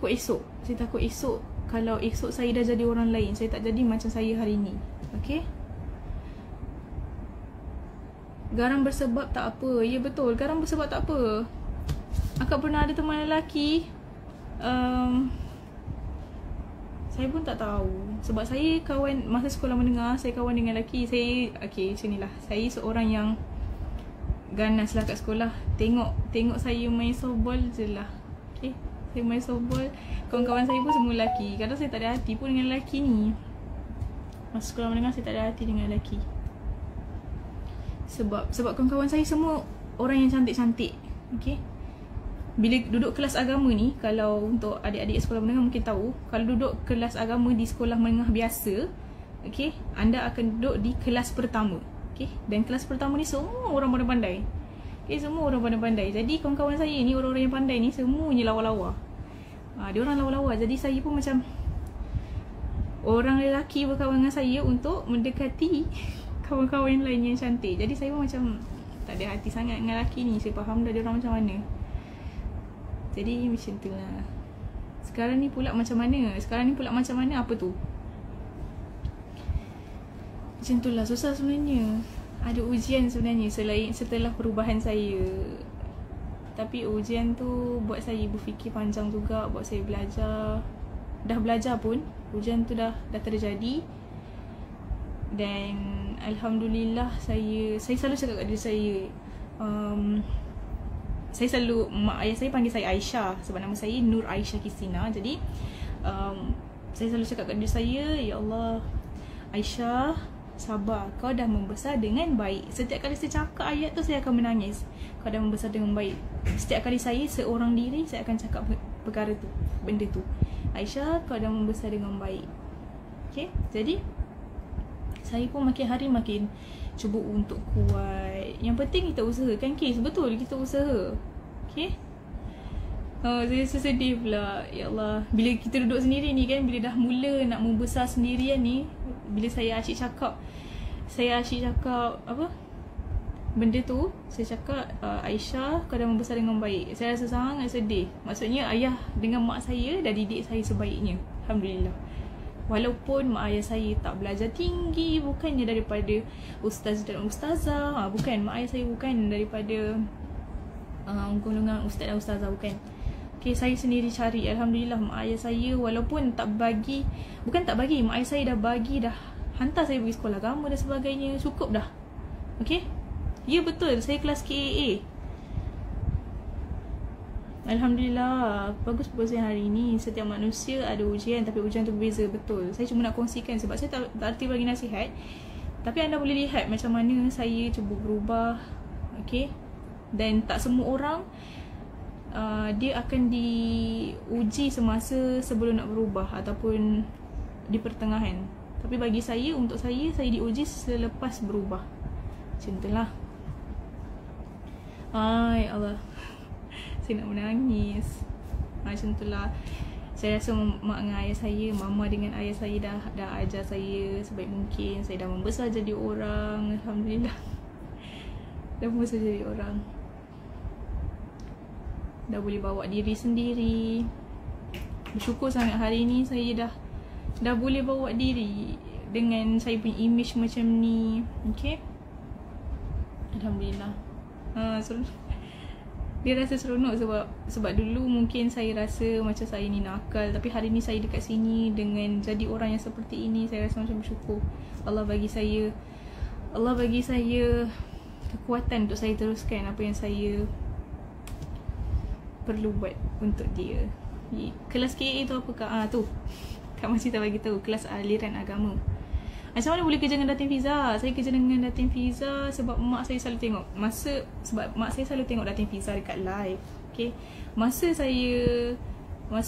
esok. Saya takut esok, kalau esok saya dah jadi orang lain, saya tak jadi macam saya hari ni. Okay, garang bersebab tak apa. Ya betul, garang bersebab tak apa. Akak pernah ada teman lelaki, saya pun tak tahu. Sebab saya kawan masa sekolah menengah, saya kawan dengan lelaki. Saya, okay, macam ni lah. Saya seorang yang ganas lah kat sekolah. Tengok saya main softball je lah. Okay, saya main softball, kawan-kawan saya pun semua lelaki. Kadang saya tak ada hati pun dengan lelaki ni. Masa sekolah menengah saya tak ada hati dengan lelaki. Sebab kawan-kawan saya semua orang yang cantik-cantik. Okay, bila duduk kelas agama ni, kalau untuk adik-adik sekolah menengah mungkin tahu, kalau duduk kelas agama di sekolah menengah biasa, okay, anda akan duduk di kelas pertama. Okay, dan kelas pertama ni semua orang pandai-pandai. Okay, semua orang pandai-pandai. Jadi kawan-kawan saya ni, orang-orang yang pandai ni, semuanya lawa-lawa. Dia orang lawa-lawa. Jadi saya pun macam orang lelaki berkawan dengan saya untuk mendekati kawan-kawan lain yang cantik. Jadi saya pun macam tak ada hati sangat dengan lelaki ni. Saya faham dah dia orang macam mana. Jadi macam tu lah. Sekarang ni pula macam mana? Apa tu? Macam tu lah, susah sebenarnya. Ada ujian sebenarnya setelah perubahan saya. Tapi ujian tu buat saya berfikir panjang juga, buat saya belajar. Dah belajar pun, ujian tu dah terjadi. Dan Alhamdulillah, saya selalu cakap kat diri saya, saya selalu, mak ayah saya panggil saya Aisyah sebab nama saya Nur Aisyah Kisina. Jadi saya selalu cakap kat diri saya, ya Allah, Aisyah, sabar, kau dah membesar dengan baik. Setiap kali saya cakap ayat tu, saya akan menangis. Kau dah membesar dengan baik. Setiap kali saya seorang diri, saya akan cakap perkara tu, benda tu. Aisyah, kau dah membesar dengan baik. Okay, jadi saya pun makin hari makin cuba untuk kuat. Yang penting kita usahakan kes. Betul, kita usaha. Okay. Saya sedih pula. Ya Allah, bila kita duduk sendiri ni kan, bila dah mula nak membesar sendirian ni, bila saya asyik cakap apa benda tu, saya cakap Aisyah, kau dah membesar dengan baik. Saya rasa sangat sedih. Maksudnya ayah dengan mak saya dah didik saya sebaiknya, Alhamdulillah. Walaupun mak ayah saya tak belajar tinggi, bukannya daripada ustaz dan ustazah, bukan, mak ayah saya bukan daripada golongan ustaz dan ustazah, bukan. Okay, saya sendiri cari. Alhamdulillah, mak ayah saya walaupun tak bagi, bukan tak bagi, mak ayah saya dah bagi, dah hantar saya pergi sekolah agama dan sebagainya. Cukup dah. Okay. Ya betul, saya kelas KAA. Alhamdulillah, bagus perkongsian hari ini. Setiap manusia ada ujian, tapi ujian tu berbeza. Betul. Saya cuma nak kongsikan sebab saya tak arti bagi nasihat. Tapi anda boleh lihat macam mana saya cuba berubah. Okay. Dan tak semua orang dia akan diuji semasa sebelum nak berubah ataupun di pertengahan. Tapi bagi saya, untuk saya diuji selepas berubah. Macam itulah. Ay Allah, saya nak menangis. Macam itulah. Saya rasa mak dengan ayah saya, mama dengan ayah saya dah ajar saya sebaik mungkin. Saya dah membesar jadi orang, Alhamdulillah. Dah membesar jadi orang, dah boleh bawa diri sendiri. Bersyukur sangat hari ni saya dah boleh bawa diri dengan saya punya image macam ni. Okay, Alhamdulillah. Dia rasa seronok sebab dulu mungkin saya rasa macam saya ni nakal, tapi hari ni saya dekat sini dengan jadi orang yang seperti ini, saya rasa macam bersyukur. Allah bagi saya kekuatan untuk saya teruskan apa yang saya perlu buat untuk dia. Kelas KA tu apa Kak? Tu Kak masih tak bagi tahu, kelas aliran agama. Macam mana boleh kerja dengan Datin Fiza? Saya kerja dengan Datin Fiza sebab mak saya selalu tengok. Sebab mak saya selalu tengok Datin Fiza dekat live. Okay. Masa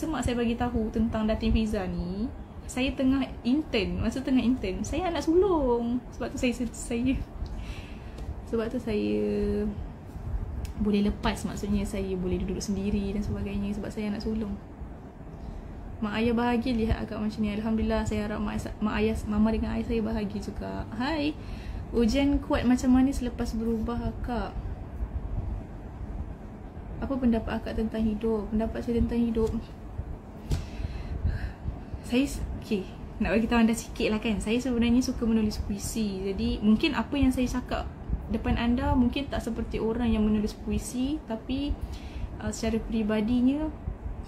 mak saya bagi tahu tentang Datin Fiza ni, saya tengah intern. Masa tengah intern, saya anak sulung. Sebab tu saya boleh lepas, maksudnya saya boleh duduk sendiri dan sebagainya sebab saya anak sulung. Mak ayah bahagia lihat akak macam ni. Alhamdulillah, saya harap mama dengan ayah saya bahagia juga. Hai, ujian kuat macam mana selepas berubah akak? Apa pendapat akak tentang hidup? Pendapat saya tentang hidup, saya nak bagi tahu anda sikit lah kan. Saya sebenarnya suka menulis puisi. Jadi mungkin apa yang saya cakap depan anda mungkin tak seperti orang yang menulis puisi, tapi secara peribadinya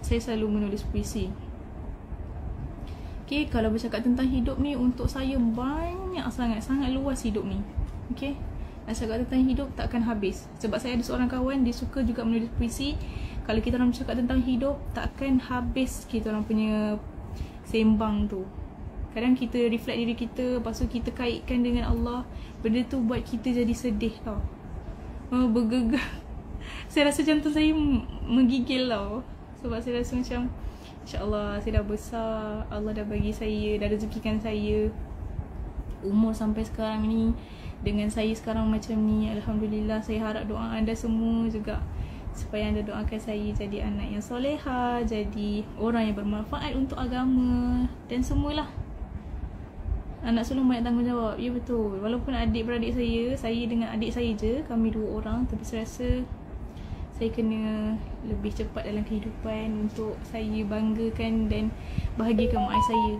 saya selalu menulis puisi. Okay, kalau bercakap tentang hidup ni, untuk saya banyak sangat luas hidup ni. Okay, nak cakap tentang hidup takkan habis. Sebab saya ada seorang kawan, dia suka juga menulis puisi. Kalau kita orang bercakap tentang hidup, takkan habis kita orang punya sembang tu. Kadang kita reflect diri kita, lepas tu kita kaitkan dengan Allah. Benda tu buat kita jadi sedih tau. Bergegar. Saya rasa jantung saya menggigil tau. Sebab saya rasa macam, InsyaAllah saya dah besar, Allah dah bagi saya, dah rezekikan saya umur sampai sekarang ni, dengan saya sekarang macam ni. Alhamdulillah, saya harap doa anda semua juga supaya anda doakan saya jadi anak yang soleha, jadi orang yang bermanfaat untuk agama dan semualah. Anak sulung banyak tanggungjawab. Ya betul. Walaupun adik-beradik saya dengan adik saya je, kami 2 orang, tapi saya rasa saya kena lebih cepat dalam kehidupan untuk saya banggakan dan bahagiakan mak ayah saya.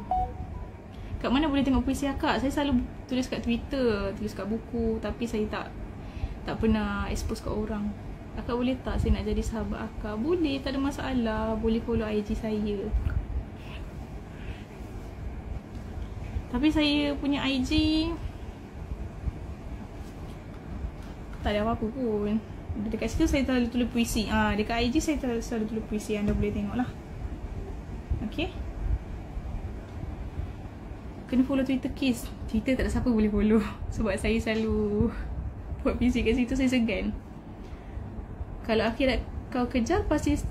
Kat mana boleh tengok puisi akak? Saya selalu tulis kat Twitter, tulis kat buku, tapi saya tak pernah expose kat orang. Akak boleh tak saya nak jadi sahabat akak? Boleh, tak ada masalah. Boleh follow IG saya. Tapi saya punya IG tak ada apa-apa pun. Dekat situ saya selalu tulis puisi. Dekat IG saya selalu tulis puisi. Anda boleh tengok lah. Okay. kena follow Twitter Kiss. Twitter tak ada siapa boleh follow. Sebab saya selalu buat busy kat situ, saya segan. Kalau akhirat kau kejar, pasti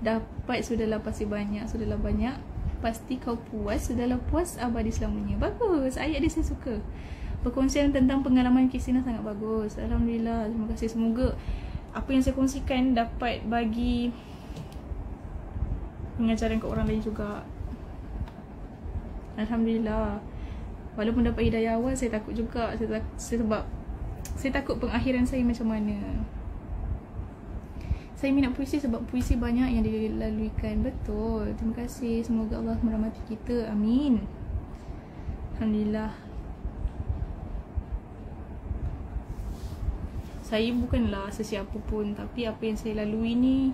dapat. Sudahlah, pasti banyak. Sudahlah banyak, pasti kau puas. Sudahlah puas, abadi selamanya. Bagus, ayat dia saya suka. Perkongsian tentang pengalaman Christina sangat bagus. Alhamdulillah, terima kasih. Semoga apa yang saya kongsikan dapat bagi pengajaran ke orang lain juga. Alhamdulillah. Walaupun dapat hidayah awal, saya takut juga. Sebab saya takut pengakhiran saya macam mana. Saya minat puisi sebab puisi banyak yang dilaluikan. Betul. Terima kasih. Semoga Allah merahmati kita. Amin. Alhamdulillah. Saya bukanlah sesiapa pun, tapi apa yang saya lalui ni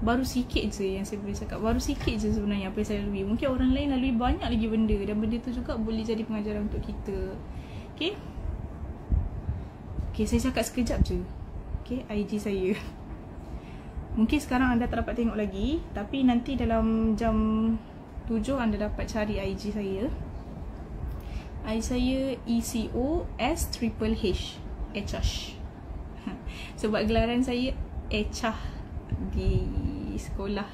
baru sikit je yang saya boleh cakap. Baru sikit je sebenarnya apa yang saya lalui. Mungkin orang lain lalui banyak lagi benda, dan benda tu juga boleh jadi pengajaran untuk kita. Okay, saya cakap sekejap je. Okay, IG saya. Mungkin sekarang anda tak dapat tengok lagi, tapi nanti dalam jam 7 anda dapat cari IG saya. IG saya ECOS Echah. Sebab gelaran saya Echah di sekolah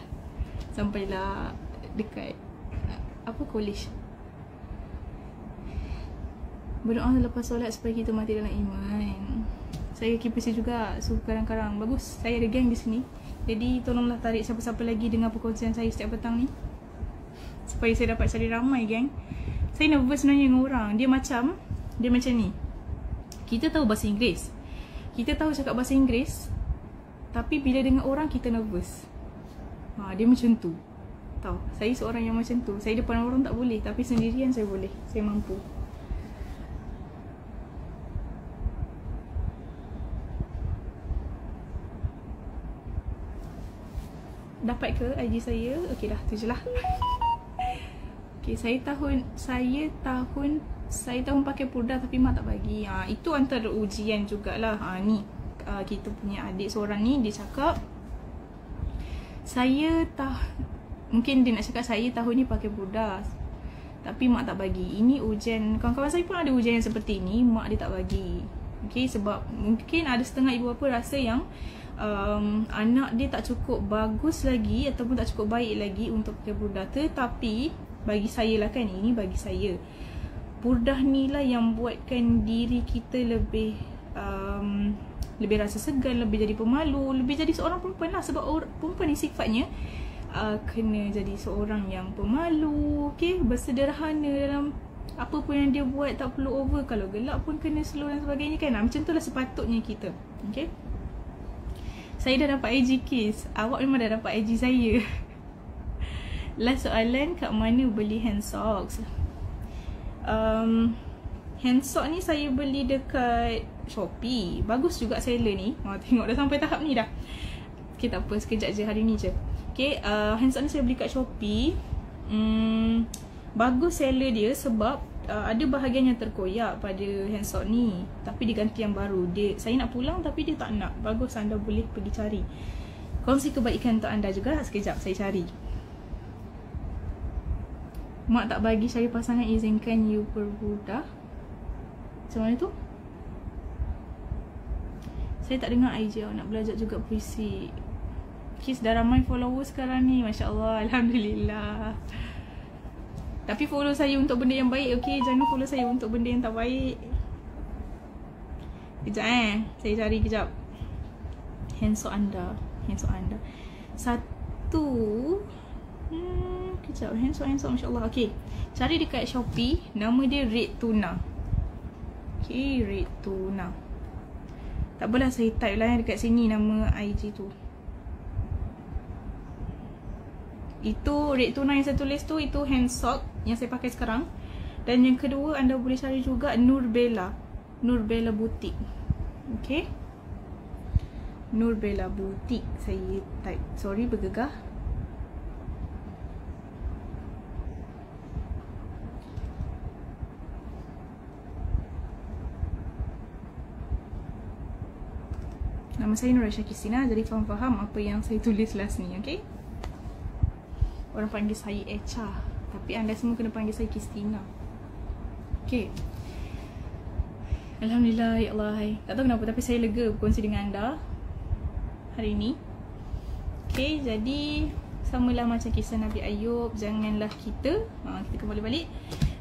sampailah dekat college. Berdoa lepas solat supaya kita mati dalam iman. Saya KPC juga, so kadang-kadang bagus. Saya ada geng di sini. Jadi tolonglah tarik siapa-siapa lagi dengar perkongsian saya setiap petang ni, supaya saya dapat cari ramai geng. Saya nervous sebenarnya dengan orang. Dia macam ni. Kita tahu bahasa Inggeris, kita tahu cakap bahasa Inggeris, tapi bila dengan orang kita nervous. Dia macam tu. Tahu, saya seorang yang macam tu. Saya depan orang tak boleh, tapi sendirian saya boleh. Saya mampu. Dapat ke IG saya? Okey dah, tu je lah. Okey, saya tahun pakai purdah tapi mak tak bagi. Itu antara ujian jugalah. Ni kita punya adik seorang ni, dia cakap mungkin dia nak cakap saya tahun ni pakai purdah tapi mak tak bagi. Ini ujian. Kawan-kawan saya pun ada ujian yang seperti ni, mak dia tak bagi. Okey, sebab mungkin ada setengah ibu bapa rasa yang anak dia tak cukup bagus lagi ataupun tak cukup baik lagi untuk pakai purdah. Tetapi bagi saya lah kan, ini bagi saya, purdah ni lah yang buatkan diri kita lebih rasa segan, lebih jadi pemalu, lebih jadi seorang perempuan lah. Sebab perempuan ni sifatnya kena jadi seorang yang pemalu, okay? Bersederhana dalam apa pun yang dia buat, tak perlu over. Kalau gelak pun kena slow dan sebagainya kan. Macam tu lah sepatutnya kita. Okay, saya dah dapat IG Kiss. Awak memang dah dapat IG saya. Last soalan, kat mana beli hand socks? Hand sock ni saya beli dekat Shopee. Bagus juga seller ni. Tengok dah sampai tahap ni dah. Okay, tak apa, sekejap je, hari ni je. Okay, hand sock ni saya beli kat Shopee. Bagus seller dia sebab ada bahagian yang terkoyak pada hand sock ni, tapi diganti yang baru. Saya nak pulang tapi dia tak nak. Bagus, anda boleh pergi cari. Kongsi kebaikan untuk anda juga. Sekejap saya cari. Mak tak bagi cari pasangan, izinkan you berbudak. Macam mana tu? Saya tak dengar IG. Nak belajar juga puisi. Kiss dah ramai followers sekarang ni, Masya Allah. Alhamdulillah. Tapi follow saya untuk benda yang baik, okay? Jangan follow saya untuk benda yang tak baik. Kejap saya cari kejap. Handsock anda. Satu. Kejap, handsock Masya Allah. Okay, cari dekat Shopee. Nama dia Red Tuna. Okay, Red Tuna. Tak apalah, saya type lah dekat sini nama IG tu. Itu Red Tuna yang saya tulis tu, itu hand sock yang saya pakai sekarang. Dan yang kedua, anda boleh cari juga Nurbella Boutique. Okay, Nurbella Boutique. Saya type, sorry bergegah. Nama saya Nur Aisyah Christina. Jadi faham apa yang saya tulis last ni, okay? Orang panggil saya Echah, tapi anda semua kena panggil saya Christina. Okay. Alhamdulillah, ya Allah. Tak tahu kenapa tapi saya lega berkongsi dengan anda hari ini. Okay, jadi samalah macam kisah Nabi Ayub. Janganlah kita, kita kembali balik,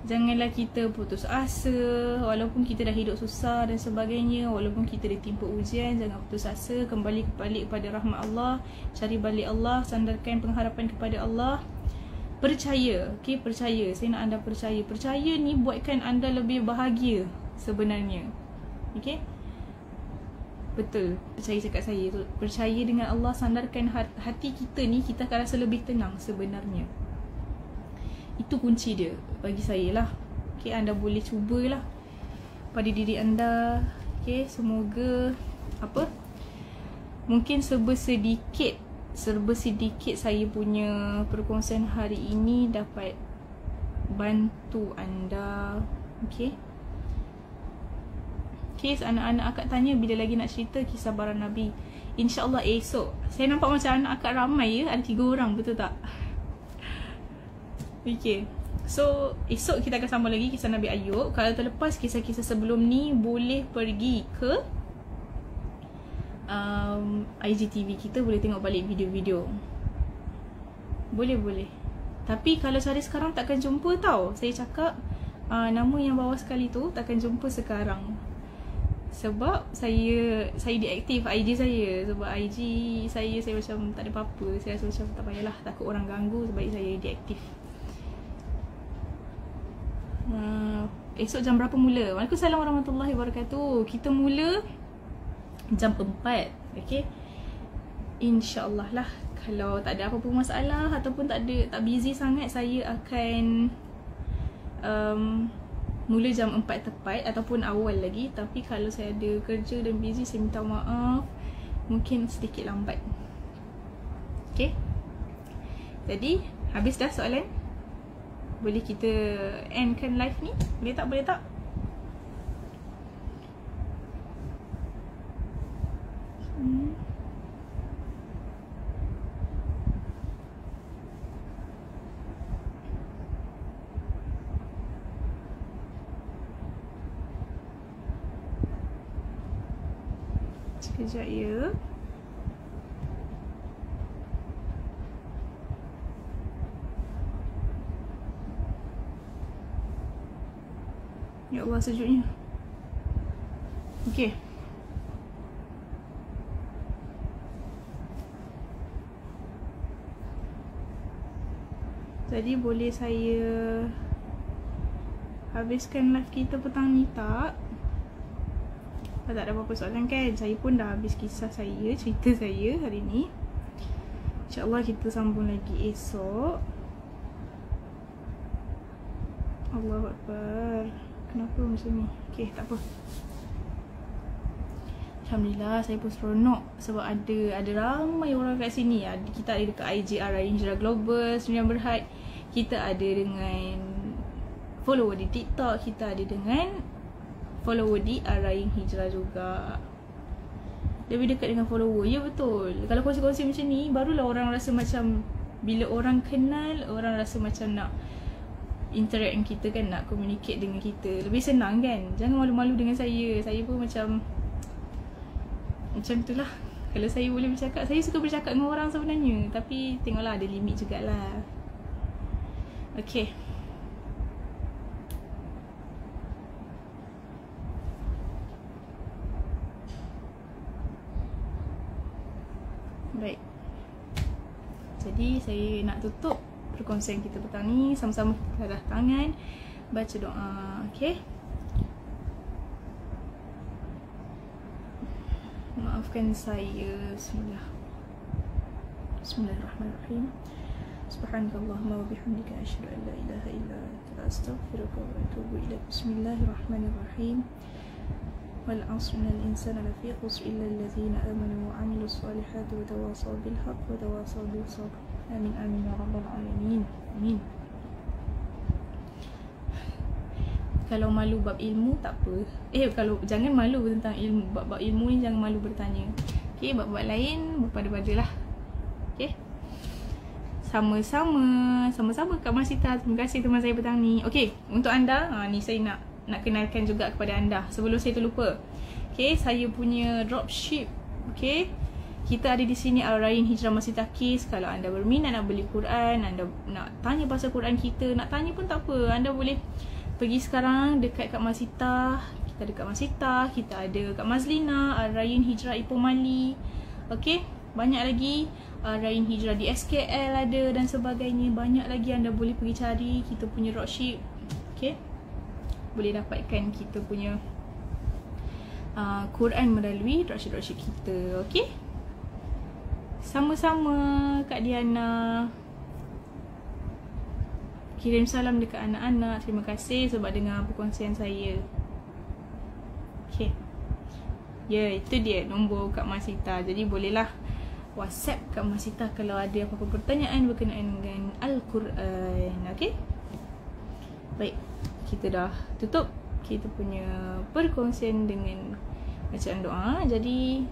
janganlah kita putus asa. Walaupun kita dah hidup susah dan sebagainya, walaupun kita ditimpa ujian, jangan putus asa. Kembali balik kepada rahmat Allah, cari balik Allah, sandarkan pengharapan kepada Allah. Percaya, okay, percaya. Saya nak anda percaya. Percaya ni buatkan anda lebih bahagia sebenarnya. Okay, betul, percaya cakap saya tu. Percaya dengan Allah, sandarkan hati kita ni, kita akan rasa lebih tenang sebenarnya. Itu kunci dia bagi saya lah. Okay, anda boleh cubalah pada diri anda. Okay, semoga mungkin serba sedikit saya punya perkongsian hari ini dapat bantu anda. Okay, anak-anak akak tanya bila lagi nak cerita kisah para Nabi. InsyaAllah esok. Saya nampak macam anak akak ramai ya. Ada 3 orang, betul tak? Okay, so esok kita akan sambung lagi kisah Nabi Ayub. Kalau terlepas kisah-kisah sebelum ni, boleh pergi ke IGTV kita, boleh tengok balik video-video. Boleh. Tapi kalau cari sekarang takkan jumpa tau. Saya cakap nama yang bawah sekali tu takkan jumpa sekarang. Sebab saya deaktif IG saya. Sebab IG saya macam tak ada apa-apa. Saya rasa macam tak payahlah, takut orang ganggu, sebab saya deaktif. Esok jam berapa mula? Waalaikumsalam warahmatullahi wabarakatuh. Kita mula jam 4. Okay, InsyaAllah lah. Kalau tak ada apa-apa masalah ataupun tak busy sangat, saya akan mula jam 4 tepat ataupun awal lagi. Tapi kalau saya ada kerja dan busy, saya minta maaf, mungkin sedikit lambat. Okay, jadi habis dah soalan? Boleh kita endkan live ni? Boleh tak? Sekejap ya. Ya Allah, sejuknya. Okay. Jadi boleh saya habiskan live kita petang ni tak? Tak ada apa-apa soalan kan? Saya pun dah habis kisah saya, cerita saya hari ni. InsyaAllah kita sambung lagi esok. Allahu Akbar. Kenapa macam ni? Okay, tak apa. Alhamdulillah, saya pun seronok sebab ada ramai orang kat sini. Kita ada dekat IG Arayan Hijrah Global, Sembilan Berhad. Kita ada dengan follower di TikTok. Kita ada dengan follower di Arayan Hijrah juga. Lebih dekat dengan follower. Ya betul. Kalau kongsi-kongsi macam ni, barulah orang rasa macam, bila orang kenal, orang rasa macam nak interact dengan kita kan, nak communicate dengan kita. Lebih senang kan. Jangan malu-malu dengan saya. Saya pun macam tu lah. Kalau saya boleh bercakap, saya suka bercakap dengan orang sebenarnya. Tapi tengoklah, ada limit jugalah. Okay. Baik. Jadi saya nak tutup perkongsian kita petang ni. Sama-sama kita dah tangan, baca doa. Okay. Maafkan saya. Bismillahirrahmanirrahim. Subhanakallahumma wa bihamdika asyhadu an la ilaha illa anta astaghfiruka wa atubu ilaik. Bismillahirrahmanirrahim. Wal 'asri innal insana lafi khusr illa allazina amanu wa 'amilus solihati wa tawasaw bil haqq wa tawasaw bis sabr. Amin amin ya rabbal alamin. Amin. Kalau malu bab ilmu tak apa. Kalau jangan malu tentang ilmu, bab ilmu ni jangan malu bertanya. Okey, bab-bab lain berpada-padalah. Okey. Sama-sama Kak Masita. Terima kasih teman saya petang ni. Okey, untuk anda, ni saya nak nak kenalkan juga kepada anda sebelum saya terlupa. Okay, saya punya dropship. Okay, kita ada di sini Al-Rayyan Hijrah Masjid Takis. Kalau anda berminat nak beli Quran, anda nak tanya pasal Quran kita, nak tanya pun tak apa, anda boleh pergi sekarang dekat kat Masjitah. Kita dekat Masjitah, kita ada kat Mazlina, Al-Rayyan Hijrah Ipoh Mali. Okay, banyak lagi. Al-Rayyan Hijrah di SKL ada dan sebagainya. Banyak lagi anda boleh pergi cari kita punya dropship. Okay, boleh dapatkan kita punya Quran melalui dropship kita. Okay, sama-sama Kak Diana. Kirim salam dekat anak-anak. Terima kasih sebab dengar perkongsian saya. Okay, itu dia nombor Kak Masita. Jadi bolehlah WhatsApp Kak Masita kalau ada apa-apa pertanyaan berkenaan dengan Al-Quran. Okay, baik, kita dah tutup kita punya perkongsian dengan bacaan doa. Jadi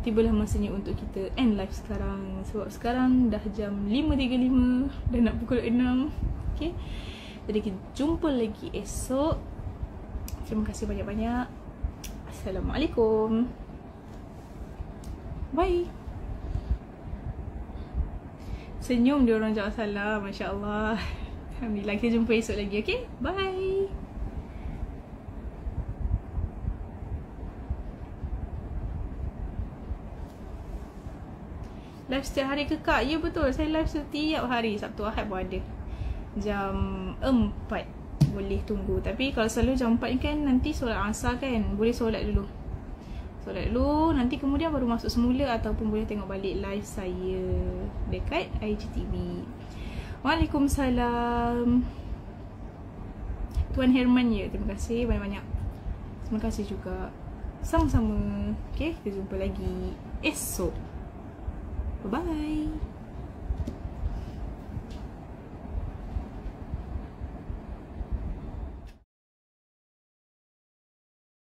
tibalah masanya untuk kita end live sekarang. Sebab sekarang dah jam 5.35 dah nak pukul 6. Okay, jadi kita jumpa lagi esok. Terima kasih banyak-banyak. Assalamualaikum. Bye. Senyum dia orang jawab salam. Masya Allah. Alhamdulillah, kita jumpa esok lagi. Okay, bye. Live setiap hari ke Kak? Ya betul, saya live setiap hari. Sabtu Ahad pun ada. Jam 4 boleh tunggu. Tapi kalau selalu jam 4 kan nanti solat asar kan. Boleh solat dulu. Nanti kemudian baru masuk semula. Ataupun boleh tengok balik live saya dekat IGTV. Waalaikumsalam Tuan Herman, ya, terima kasih banyak-banyak. Terima kasih juga. Sama-sama. Okay, kita jumpa lagi esok. Bye-bye.